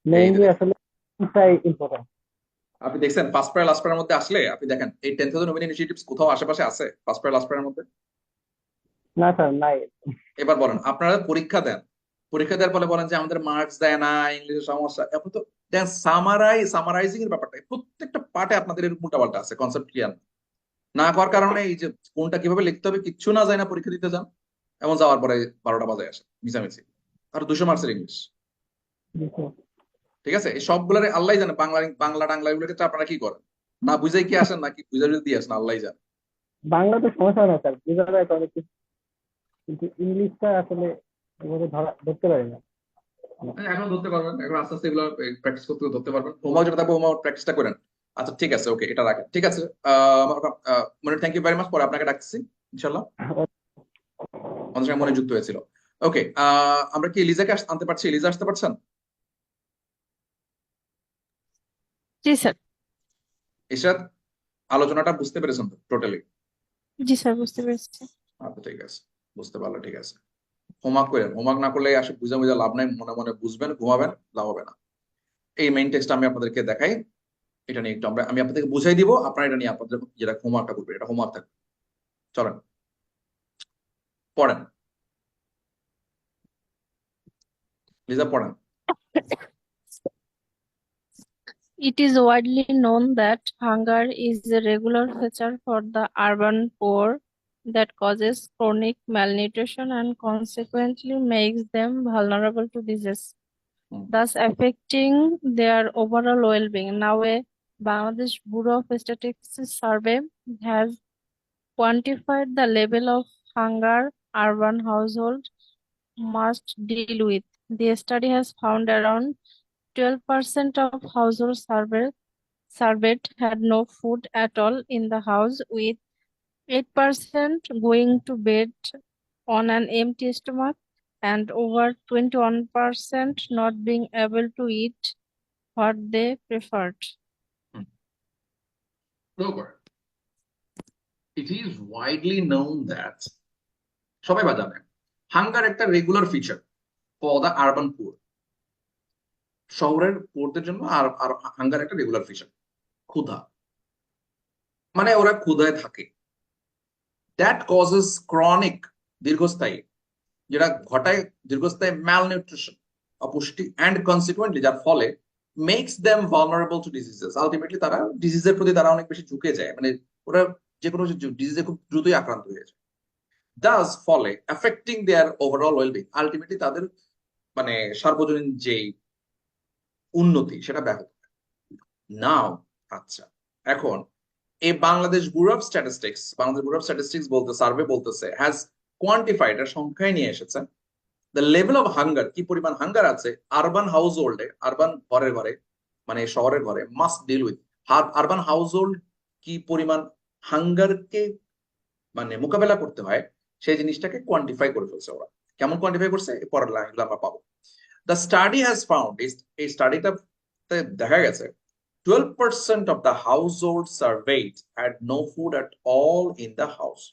মেইনলি আসলে এটাই ইম্পর্টেন্ট। আপনি দেখছেন ফার্স্ট প্যারা লাস্ট প্যারার মধ্যে আসলে আপনি দেখেন এই 10,000 women initiatives কোথাও আশেপাশে আছে ফার্স্ট প্যারা লাস্ট প্যারার মধ্যে? না স্যার, নাই। এবার বলেন, আপনারা পরীক্ষা দেওয়ার ফলে বলেন যে আমাদের মার্কস দেয় না, ইংলিশের সমস্যা। এখন তো দেন সামারাইজিং এর ব্যাপারটা প্রত্যেকটা পার্টে আপনাদের এর উল্টাপাল্টা আছে, কনসেপ্ট ক্লিয়ার না করার কারণে এই যে কোনটা কিভাবে লিখতে হবে কিচ্ছু না যায় না, পরীক্ষা দিতে যান এবং যাওয়ার পরে 12টা বাজে আসে মিশামিশি, আর 200 মার্কসের ইংলিশ। ঠিক আছে, এই সবগুলোরে আল্লাহ জানে। বাংলা এগুলোর ক্ষেত্রে আপনারা কি করেন? না বুঝাই কি আসেন নাকি বুঝাই দিয়ে আসেন, আল্লাহ জানে। বাংলা তো সমস্যা না স্যার, বোঝা যায় অনেক কিছু, কিন্তু ইংলিশটা আসলে এভাবে ধরতে পারি না। এখন ধরতে পারবেন, এখন আস্তে আস্তে এগুলো প্র্যাকটিস করতে ধরতে পারবেন। হোমওয়ার্ক যেটা থাকবে হোমওয়ার্ক প্র্যাকটিসটা করেন। আচ্ছা ঠিক আছে, ওকে, এটা রাখেন। ঠিক আছে, মনে থ্যাংক ইউ ভেরি মাচ। পরে আপনাকে ডাকতেছি ইনশাল্লাহ, আমাদের সঙ্গে মনে যুক্ত হয়েছিল। ওকে, আমরা কি লিজাকে আনতে পারছি? লিজা আসতে পারছেন? জি স্যার। ইশরাত, আলোচনাটা বুঝতে পেরেছেন তো টোটালি? জি স্যার, বুঝতে পেরেছি। আচ্ছা ঠিক আছে, বুঝতে পারলে ঠিক আছে। হোমওয়ার্ক করেন, হোমওয়ার্ক না করলে আসলে বুঝে বুঝে লাভ নাই, মনে মনে বুঝবেন, ঘুমাবেন, লাভ হবে না। এই মেইন টেক্সট আমি আপনাদেরকে দেখাই, এটা নিয়ে একটু আমি আপনাদেরকে বুঝাই দিব, আপনারা এটা নিয়ে আপনাদের যেটা হোমওয়ার্কটা করবেন, এটা হোমওয়ার্ক থাকবে। চলেন পড়েন, লিজা পড়েন। It is widely known that hunger is a regular feature for the urban poor that causes chronic malnutrition and consequently makes them vulnerable to disease, hmm, thus affecting their overall well-being. Now, a Bangladesh Bureau of Statistics survey has quantified the level of hunger urban households must deal with. The study has found around 12% of households surveyed had no food at all in the house, with 8% going to bed on an empty stomach and over 21% not being able to eat what they preferred. Hmm. It is widely known that, সবাই বা জানে, hunger একটা regular feature for the urban পুর, শহরের পুরদের জন্য। আর আর hunger একটা regular feature, ক্ষুধা, মানে ওরা ক্ষুধায় থাকে। দ্যাট কজেস ক্রনিক, দীর্ঘস্থায়ী, যেটা ঘটায় দীর্ঘস্থায়ী ম্যালনিউট্রিশন, অপুষ্টি, অ্যান্ড কনসিকুয়েন্টলি যার ফলে makes them vulnerable to diseases, ultimately তারা ডিজিজের প্রতি তারা অনেক বেশি ঝুঁকে যায়, মানে ওরা যে কোনো ডিজিজে খুব দ্রুতই আক্রান্ত হয়ে যায়। দাস ফলে অ্যাফেক্টিং দেয়ার ওভারঅল ওয়েলবিং, আলটিমেটলি তাদের মানে সার্বজনীন যে উন্নতি সেটা ব্যাহত। নাও, আচ্ছা, এখন এই Bangladesh bureau of statistics, Bangladesh bureau of statistics বলতে সার্ভে বলতেছে, হ্যাজ কোয়ান্টিফাইড, এর সংখ্যায় নিয়ে এসেছে, দ্য লেভেল অফ হাঙ্গার, কি পরিমাণ হাঙ্গার আছে আরবান হাউস হোল্ডে, আরবান ঘরে ঘরে, মানে শহরের ঘরে, must deal with, urban household কি পরিমাণ হাঙ্গারকে মানে মোকাবেলা করতে হয়, সেই জিনিসটাকে কোয়ান্টিফাই করে ফেলছে ওরা। কেমন কোয়ান্টিফাই করছে, পরের লাইনগুলো আমরা পাবো। দ্য স্টাডি হ্যাজ ফাউন্ড, এই স্টাডিটা দেখা গেছে 12% of the households surveyed had no food at all in the house।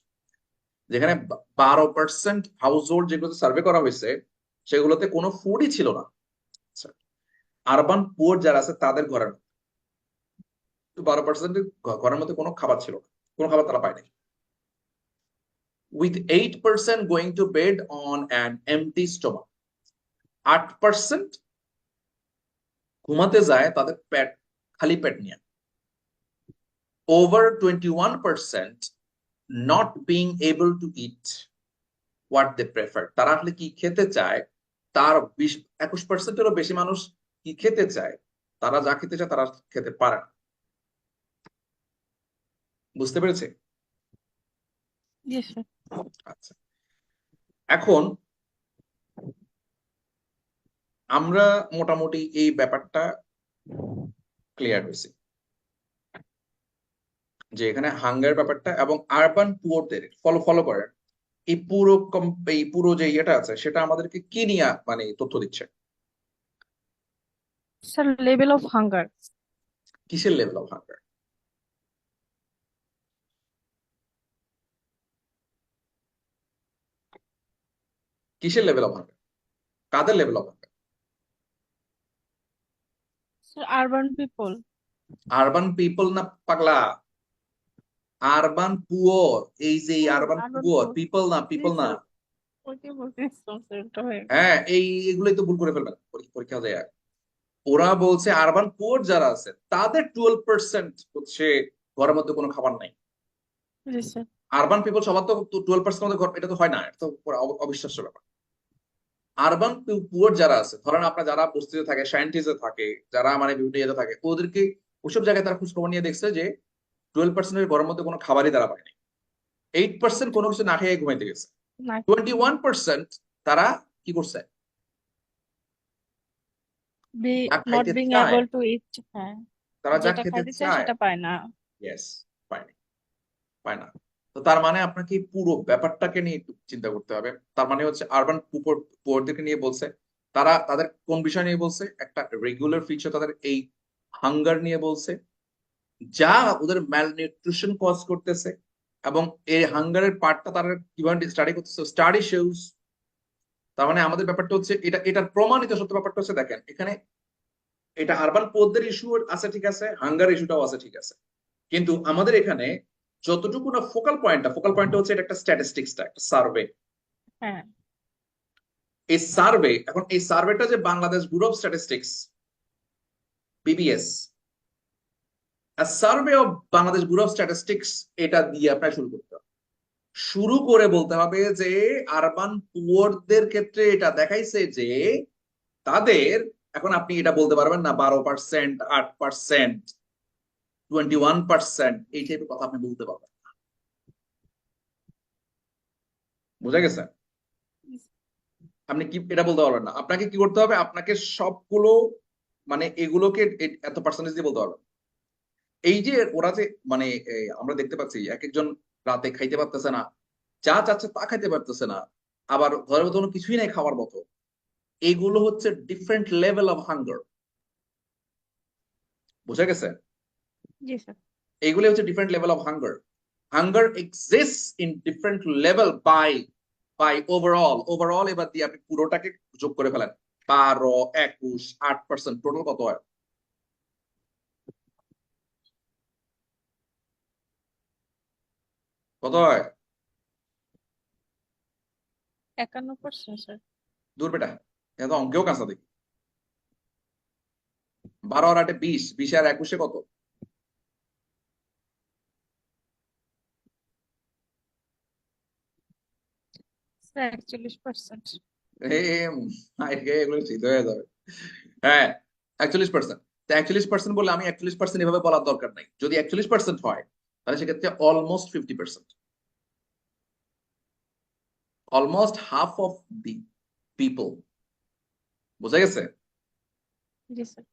যেখানে 12% হাউস হোল্ড যেগুলো সার্ভে করা হয়েছে সেগুলোতে কোনো ফুডই ছিল না। আরবান পুয়ার যারা আছে তাদের ঘরের 12% ঘরের মধ্যে কোনো খাবার ছিল না, কোনো খাবার তারা পায়নি। With 8% going to bed on an empty stomach, 8% ঘুমাতে যায় তাদের পেট খালি পেট নিয়ে। Over 21% not being able to eat what they prefer, তারা আসলে কি খেতে চায় তার 21%-এরও বেশি মানুষ কি খেতে চায়, তারা যা খেতে চায় তারা খেতে পারে না। বুঝতে পেরেছে? Yes, sir. আচ্ছা, এখন আমরা মোটামুটি এই ব্যাপারটা ক্লিয়ার হয়েছে যে এখানে হাঙ্গার ব্যাপারটা এবং আরবান পুয়ারদের ফলো করেন এই পুরো যে ইয়েটা আছে সেটা আমাদেরকে কি নিয়ে মানে তথ্য দিচ্ছে? Sir, level of hunger. কিসের লেভেল অফ হাঙ্গার? কিসের লেভেল অফ হাঙ্গার? কাদের level of hunger? Sir, urban people. Urban people না পাগলা, আরবান পুয়ার, এই যে আরবান Urban পুয়ার, poor. পিপল না, পিপল Yes, না। sir. Okay, sir, এটা হয়ে গেছে। হ্যাঁ, এগুলোই তো ভুল করে ফেলবেন পরীক্ষা দেয়। ওরা বলছে আরবান পুয়ার যারা আছে তাদের 12% হচ্ছে ঘরের মধ্যে কোনো খাবার নাই। Yes, sir. আরবান পিপল সবার তো 12% মধ্যে ঘর, এটা তো হয় না, এটা তো অবিশ্বাস্য ব্যাপার। আরবান পুয়ার যারা আছে, ধরেন আপনার যারা বস্তিতে থাকে, শান্তিজে থাকে, যারা মানে বিভিন্ন ইয়েতে থাকে, ওদেরকে ওইসব জায়গায় তারা খোঁজ খবর নিয়ে দেখছে যে 12%-এর ঘরের মধ্যে কোনো খাবারই তারা পায়নি। 8% কোনো কিছু না খেয়ে ঘুমাইতে গেছে। না, 21% তারা কি করছে, যা not খাইতে being চায়, able to eat. হ্যাঁ, তারা যা যেটা খেতে খাইতে চায় চায়, সেটা পায় না। ইয়েস, পায়নি, পায় না। তো তার মানে আপনাকে পুরো ব্যাপারটাকে নিয়ে একটু চিন্তা করতে হবে। তার মানে হচ্ছে আরবান পুয়ারদেরকে নিয়ে বলছে, তারা তাদের কোন বিষয় নিয়ে বলছে, একটা রেগুলার ফিচার তাদের এই হাঙ্গার নিয়ে বলছে, যা ওদের ম্যালনিউট্রিশন কজ করতেছে, এবং এই হাঙ্গারের পার্টটা তারা কিভাবে স্টাডি করতেছে, স্টাডি শোস। তার মানে আমাদের ব্যাপারটা হচ্ছে এটার প্রমাণিত সত্য ব্যাপারটা হচ্ছে, দেখেন এখানে এটা আরবান পোরদের ইস্যু আছে, ঠিক আছে, হাঙ্গার ইস্যুটাও আছে, ঠিক আছে, কিন্তু আমাদের এখানে যতটুকু না ফোকাল পয়েন্টটা হচ্ছে এটা একটা স্ট্যাটিস্টিক্সটা, একটা সার্ভে। হ্যাঁ, এই সার্ভে, এখন এই সার্ভেটা যে Bangladesh bureau of statistics, BBS, survey of Bangladesh bureau of statistics, এটা দিয়ে আপনার শুরু করতে হবে। শুরু করে বলতে হবে যে আরবান পুয়ারদের ক্ষেত্রে এটা দেখাইছে যে তাদের, এখন আপনি এটা বলতে পারবেন না 12%, 8%, 21%, এই টাইপের কথা আপনি বলতে পারবেন না। বুঝা গেছে? আপনি কি এটা বলতে পারবেন না। আপনাকে কি করতে হবে, আপনাকে সবগুলো মানে এগুলোকে এত পার্সেন্টেজ দিয়ে বলতে পারবেন। এই যে ওরা যে মানে আমরা দেখতে পাচ্ছি এক একজন রাতে খাইতে পারতেছে না, যা চাচ্ছে তা খাইতে পারতেছে না, আবার ঘরের মতো কোনো কিছুই নাই খাওয়ার মতো। এগুলো হচ্ছে ডিফারেন্ট লেভেল অফ হাঙ্গার। বুঝা গেছে? জি স্যার। এইগুলো হচ্ছে different level of hunger. Hunger exist in different level by overall এবার দিয়ে আপনি পুরোটাকে যোগ করে ফেলেন, 12, 21, 8%, টোটাল কত হয়? কত হয়? 51% স্যার। দূর বেটা, এটা তো অঙ্কেও কাঁচা দেখি। 12 আর 8 20, 20 আর 21 কত? স্যার 41%। এগুলো ঠিক হয়ে যাবে। হ্যাঁ, 41%। তো 41% বলে আমি 41% এভাবে বলার দরকার নাই। যদি 41% হয় তাহলে সেক্ষেত্রে almost 50%, almost half of the people. বোঝা গেছে? জি স্যার।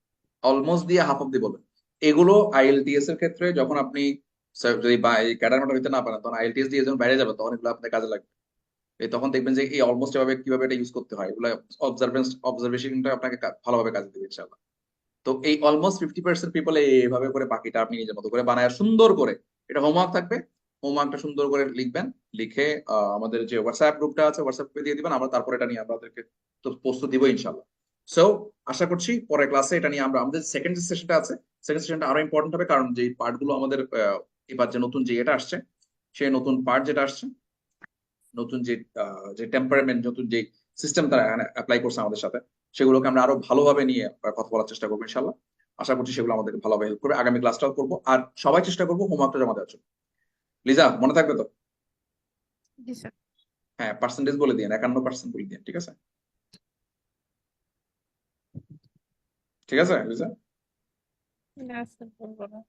অলমোস্ট দিয়ে হাফ অফ দি বলবেন। এগুলো আইএলটিএস এর ক্ষেত্রে যখন আপনি যদি ক্যাডার ম্যাটার হইতে না পারেন, তখন আইএলটিএস দিয়ে যখন বাইরে যাবে তখন এগুলো আপনার কাজে লাগবে। তখন দেখবেন যে এই অলমোস্ট এভাবে কিভাবে এটা ইউজ করতে হয়, এগুলো অবজারভেশনটা আপনাকে ভালোভাবে কাজে দেবে ইনশাআল্লাহ। তো এই অলমোস্ট 50% পিপল এইভাবে করে বাকিটা আপনি নিজের মতো করে বানায় সুন্দর করে, এটা হোমওয়ার্ক থাকবে, হোমওয়ার্কটা সুন্দর করে লিখবেন, লিখে আমাদের যে হোয়াটসঅ্যাপ গ্রুপটা আছে হোয়াটসঅ্যাপে দিয়ে দিবেন, আমরা তারপর এটা নিয়ে আপনাদেরকে তো প্রস্তুত দিব ইনশাআল্লাহ। সো আশা করছি পরের ক্লাসে এটা নিয়ে আমরা আমাদের সেকেন্ড যে সেশনটা আছে, সেকেন্ড সেশনটা আরো ইম্পর্টেন্ট হবে, কারণ যে পার্টগুলো আমাদের এবার যে নতুন যে এটা আসছে, সেই নতুন পার্ট যেটা আসছে, নতুন যে যে টেম্পারমেন্ট, নতুন যে সিস্টেম তারা অ্যাপ্লাই করছে আমাদের সাথে, সেগুলোকে আমরা আরো ভালোভাবে নিয়ে কথা বলার চেষ্টা করবো ইনশাল্লাহ। আশা করছি সেগুলো আমাদেরকে ভালোভাবে হেল্প করবে। আগামী ক্লাসটাও করবো, আর সবাই চেষ্টা করবো হোমওয়ার্কটা জমা দেওয়ার জন্য। লিজা, মনে থাকবে তো? জি স্যার। হ্যাঁ, পার্সেন্টেজ বলে দিন, 51% বলে দিন, ঠিক আছে? ঠিক আছে লিজা? না স্যার, বলবো না।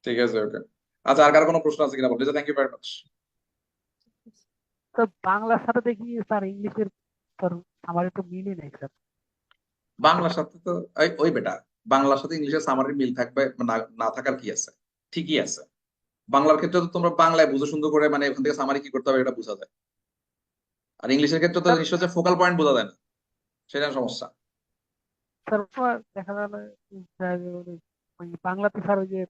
ঠিক আছে, ওকে। আচ্ছা, আর কারো কোনো প্রশ্ন আছে কিনা বল। Liza, thank you very much. তো বাংলার সাথে দেখি স্যার ইংলিশের স্যার আমার একটু মিলই নাই স্যার। বাংলার সাথে তো ওই বেটা, বাংলার সাথে ইংলিশের সামারির মিল থাকবে না, না থাকার কি আছে? ঠিকই আছে। বাংলার ক্ষেত্রে তো তোমরা বাংলায় বুঝো সুন্দর করে, মানে ওখান থেকে সামারি কি করতে হবে এটা বোঝা যায়। আর ইংলিশের ক্ষেত্রে তো স্যার জিনিসটা হচ্ছে ফোকাল পয়েন্ট বোঝা যায় না, সেটা সমস্যা। স্যার দেখা গেল ওই বাংলাতে স্যার ওই যে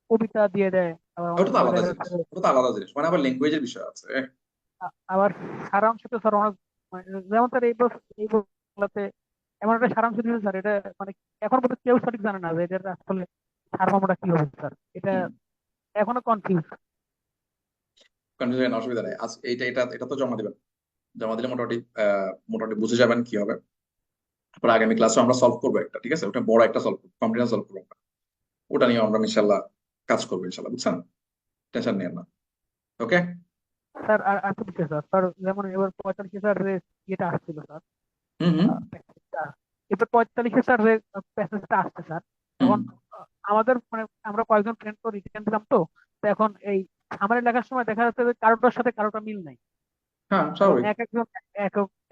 কবিতা দিয়ে দেয়, আবার অনেক ওটা তো সময় আলাদা দেখা জিনিস, যাচ্ছে ওটা তো আলাদা জিনিস, মানে আবার ল্যাঙ্গুয়েজের বিষয় আছে। আবার সারাংশ তো স্যার অনেক মানে যেমন স্যার এই বাংলাতে এমন একটা সারাংশ দিয়েছে স্যার, এটা মানে এখন পর্যন্ত কেউ সঠিক জানে না যে এটা আসলে সারমর্মটা কি হবে স্যার, এটা এখনো কনফিউজ। কনফিউশন, অসুবিধা নেই। আজ এটা এটা এটা তো জমা দিবেন, জমা দিলে মোটামুটি মোটামুটি বুঝে যাবেন কি হবে। তারপর আগামী ক্লাসে আমরা সলভ করবো একটা, ঠিক আছে, ওটা বড় একটা সলভ করবো, কম্পিটিশন সলভ করবো আমরা। ওটা নিয়ে আমরা ইনশাল্লাহ কাজ করবো ইনশাল্লাহ, বুঝছেন? টেনশন নিয়েন না, ওকে? স্যার আর একটা বিষয় স্যার, স্যার যেমন এবার 45 স্যার যে ইয়েটা আসছিল স্যার, হুম হুম প্যাকেজটা, এবার 45 স্যার যে প্যাকেজটা আসছে স্যার, হুম। এখন আমাদের মানে আমরা কয়েকজন ফ্রেন্ড তো রিটেন দিলাম, তো এখন এই আমার লেখার সময় দেখা যাচ্ছে যে কারোটার সাথে কারোটা মিল নাই, হ্যাঁ, এবং স্বাভাবিক। এক একজন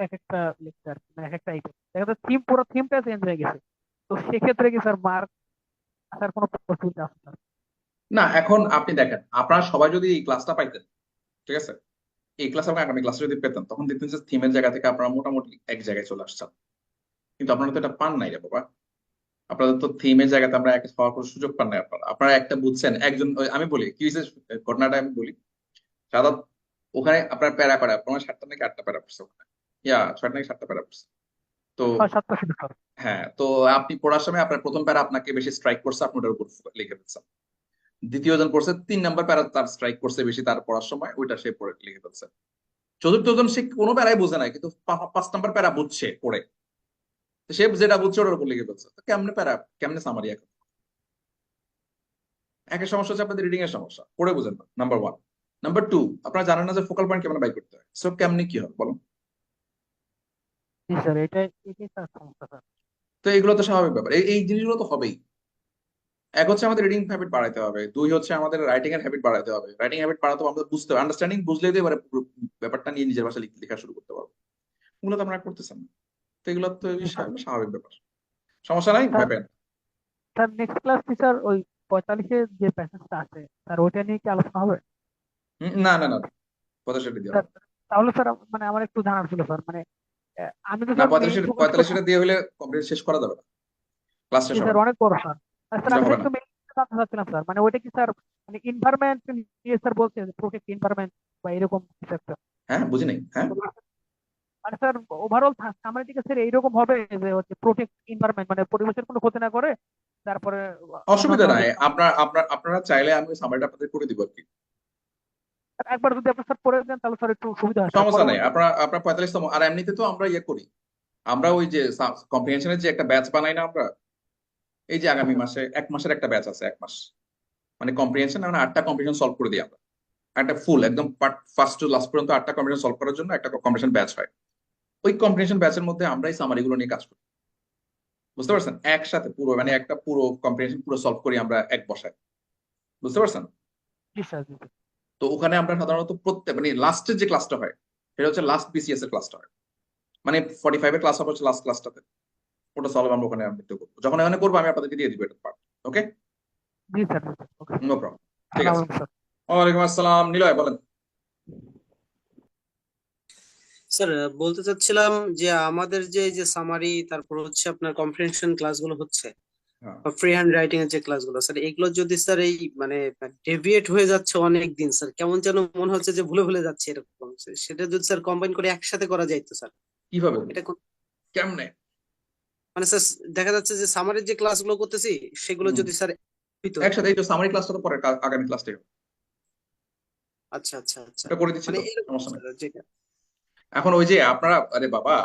এক একটা লেকচার এক একটা আইটেম দেখা যাচ্ছে পুরো থিমটা চেঞ্জ হয়ে গেছে। তো সেক্ষেত্রে কি স্যার মার্ক আসার কোনো পসিবিলিটি আছে স্যার? না, এখন আপনি দেখেন, আপনারা সবাই যদি এই ক্লাসটা পাইতেন, ঠিক আছে, এই ক্লাস এবং আগামী ক্লাসে যদি পেতেন, তখন দেখতেন যে থিমের জায়গা থেকে আপনারা মোটামুটি এক জায়গায় চলে আসছেন। কিন্তু আপনারা তো এটা পান নাই রে বাবা। আপনাদের তো থিমের জায়গাতে আমরা এক হওয়ার কোনো সুযোগ পান না। আপনারা একটা বুঝছেন, একজন আমি বলি কি হয়েছে ঘটনাটা আমি বলি। সাদা ওখানে আপনার প্যারা প্যারা আপনার 7টা নাকি 8টা প্যারা পড়ছে ওখানে, 6টা নাকি 7টা প্যারা পড়ছে। তো 6-7টা ছিল স্যার। হ্যাঁ, তো আপনি পড়ার সময় আপনার প্রথম প্যারা আপনাকে বেশি স্ট্রাইক করছে, আপনি ওটার উপর লিখে ফেলছেন। দ্বিতীয় জন পড়ছে 3 নাম্বার প্যারা, তার স্ট্রাইক করছে বেশি, তার পড়ার সময় ওইটা সে পড়ে লিখে ফেলছে। চতুর্থ জন সে কোনো প্যারাই বোঝে নাই, কিন্তু 5 নাম্বার প্যারা বুঝছে পড়ে, তো সে যেটা বুঝছে ওটার উপর লিখে ফেলছে। তো কেমনে প্যারা, কেমনে সামারি? এখন একটা সমস্যা হচ্ছে আপনাদের রিডিং এর সমস্যা, পড়ে বুঝেন না, নাম্বার 1। নাম্বার 2, আপনারা জানেন না যে ফোকাল পয়েন্ট কেমন বাই করতে হয়। সো কেমনে কি হয় বলুন? জি স্যার, এটাই স্যার সমস্যা স্যার। তো এগুলো তো স্বাভাবিক ব্যাপার, এই জিনিসগুলো তো হবেই। এক হচ্ছে আমাদের রিডিং হ্যাবিট বাড়াতে হবে, 2 হচ্ছে আমাদের রাইটিং এর হ্যাবিট বাড়াতে হবে। রাইটিং হ্যাবিট বাড়াতে হবে, আমাদের বুঝতে হবে, আন্ডারস্ট্যান্ডিং বুঝলেই তো এবারে পুরো ব্যাপারটা নিয়ে নিজের ভাষায় লেখা শুরু করতে পারবো। এগুলো তো আপনারা করতেছেন না, তো এগুলো তো জি স্যার। স্বাভাবিক ব্যাপার, সমস্যা নাই, স্যার ভয় পেন না। স্যার নেক্সট ক্লাস কি স্যার ওই 45-এর যে প্যাসেজটা আছে স্যার, ওইটা নিয়ে কি আলোচনা হবে? না না না, কথা সেটা দিয়ে স্যার হবে তাহলে স্যার মানে আমার একটু জানার ছিল স্যার, মানে আমি তো না। স্যার মেইন 45 ফোকাস করছি। 45 দিয়ে হলে কমপ্লিট শেষ করা যাবে না, ক্লাস শেষ জি হবে স্যার, না, অনেক বড় স্যার। আর স্যার এটা আমি হবে স্যার না। একটু মেইন জানতে চাচ্ছিলাম স্যার, মানে ওইটা কি স্যার মানে এনভায়রনমেন্ট নিয়ে স্যার বলছে, প্রোটেক্ট এনভায়রনমেন্ট বা এরকম কিছু একটা? হ্যাঁ, বুঝি নাই, হ্যাঁ। মানে স্যার ওভারঅল সামনে দিকে স্যার এইরকম হবে যে হচ্ছে প্রোটেক্ট এনভায়রনমেন্ট, মানে পরিবেশের কোনো ক্ষতি না করে, তারপরে অসুবিধা অন্যান্য নাই, যে আপনারা চাইলে আমি সামারিটা আপনাদের করে দিব আর কি। একবার যদি আপনি স্যার পড়ে দেন তাহলে স্যার একটু সুবিধা হয় স্যার সমস্যা নেই, পরবর্তী। আপনার 45তম। আর এমনিতে তো আমরা ইয়ে করি, আমরা ওই যে কম্প্রিহেনশনের যে একটা ব্যাচ বানাই না আমরা, এই যে আগামী মাসে 1 মাসের একটা ব্যাচ আছে, 1 মাস মানে কম্প্রিহেনশন, মানে 8টা কম্প্রিহেনশন সলভ করে দিই আমরা। একটা ফুল একদম পার্ট ফার্স্ট টু লাস্ট পর্যন্ত 8টা কম্প্রিহেনশন সলভ করার জন্য একটা কম্প্রিহেনশন ব্যাচ হয়। ওই কম্প্রিহেনশন ব্যাচের মধ্যে আমরা এই সামারি গুলো নিয়ে কাজ করি, বুঝতে পারছেন? একসাথে পুরো মানে একটা পুরো কম্প্রিহেনশন পুরো সলভ করি আমরা এক বসায়, বুঝতে পারছেন? জি স্যার, জি স্যার। তো ওখানে আমরা সাধারণত প্রত্যেক মানে লাস্টের যে ক্লাসটা হয় সেটা হচ্ছে লাস্ট বিসিএস এর ক্লাসটা হয়, মানে 45 এর ক্লাস হবে হচ্ছে লাস্ট ক্লাসটাতে। ওটা সলভ আমরা ওখানে আমি করবো, যখন ওখানে করবো আমি আপনাদেরকে দিয়ে দিব এটা পার্ট। ওকে, জি স্যার, জি স্যার, ওকে। No problem. ঠিক আসসালামু আছে, আলাইকুম স্যার। ওয়ালাইকুম আসসালাম। নিলয় বলেন। স্যার বলতে চাচ্ছিলাম যে আমাদের যে সামারি, তারপর হচ্ছে আপনার কম্প্রিহেনশন ক্লাসগুলো হচ্ছে, হ্যাঁ, ফ্রি হ্যান্ড রাইটিং এর যে ক্লাসগুলো, স্যার এগুলো যদি স্যার এই মানে ডেভিয়েট হয়ে যাচ্ছে অনেক দিন, স্যার কেমন যেন মনে হচ্ছে যে ভুলে ভুলে যাচ্ছে এরকম, সেটা যদি স্যার কম্বাইন করে একসাথে করা যাইতো স্যার, কিভাবে এটা কেমনে? মানে স্যার দেখা যাচ্ছে যে সামারির যে ক্লাসগুলো করতেছি সেগুলো হুম, যদি স্যার হইতো। একসাথে এই তো সামারি ক্লাসটা তো পরে আগামী ক্লাসটাই হবে, আচ্ছা আচ্ছা আচ্ছা, এটা করে দিচ্ছি মানে তো, এরকম সমস্যা নেই। স্যার যেটা। এখন ওই যে আপনারা, আরে বাবা,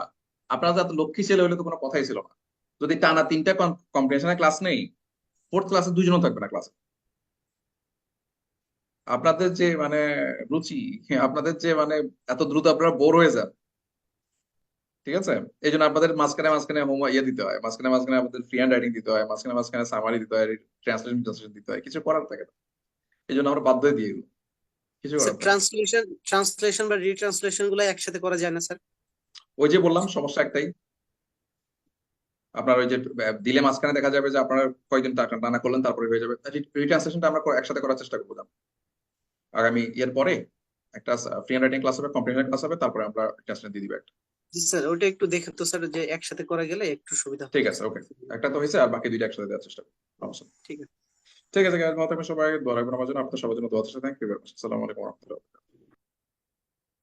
আপনারা তো এত লক্ষ্মী ছেলে হলে তো কোনো কথাই ছিল না। যদি টানা 3টা কম্প্রিহেনশনের ক্লাস নেই, 4th ক্লাসে 2জনও থাকবে না ক্লাসে। আপনাদের যে মানে রুচি, আপনাদের যে মানে এত দ্রুত আপনারা বোর হয়ে যান, ঠিক আছে? এই জন্য আপনাদের মাঝখানে মাঝখানে ইয়ে দিতে হয়, মাঝখানে মাঝখানে আপনাদের ফ্রি হ্যান্ড রাইটিং দিতে হয়, মাঝখানে মাঝখানে সামারি দিতে হয়, ট্রান্সলেশন দিতে হয়, কিছু করার থাকে না। এই জন্য আমরা বাধ্য হয়ে দিই এগুলো, কিছু স্যার করার থাকে না। ট্রান্সলেশন বা রিট্রান্সলেশন গুলো একসাথে করা যায় না স্যার? ওই যে বললাম সমস্যা একটাই, আপনার ওই যে দিলে মাঝখানে দেখা যাবে যে আপনারা কয়েকদিন টাকা টানা করলেন, তারপরে হয়ে যাবে। রিট্রান্সলেশনটা আমরা একসাথে করার চেষ্টা করবো। আগামী এর পরে একটা ফ্রি হ্যান্ড রাইটিং ক্লাস হবে, কম্প্রিহেনশন ক্লাস হবে, তারপরে আমরা ট্রান্সলেশন দিয়ে দিব একটা। জি স্যার, ওটা একটু দেখে তো স্যার, যে একসাথে করা গেলে একটু সুবিধা ঠিক হতো আছে, স্যার। ওকে, একটা তো হয়েছে, আর বাকি 2টা একসাথে দেওয়ার চেষ্টা করবো, সমস্যা নেই। ঠিক আছে। ঠিক আছে guys, ভালো থাকবেন সবাই, দোয়া রাখবেন আমার জন্য, আপনাদের সবার জন্য দোয়া থাকবে। Thank you very much. আসসালামু আলাইকুম ওয়া রাহমাতুল্লাহ।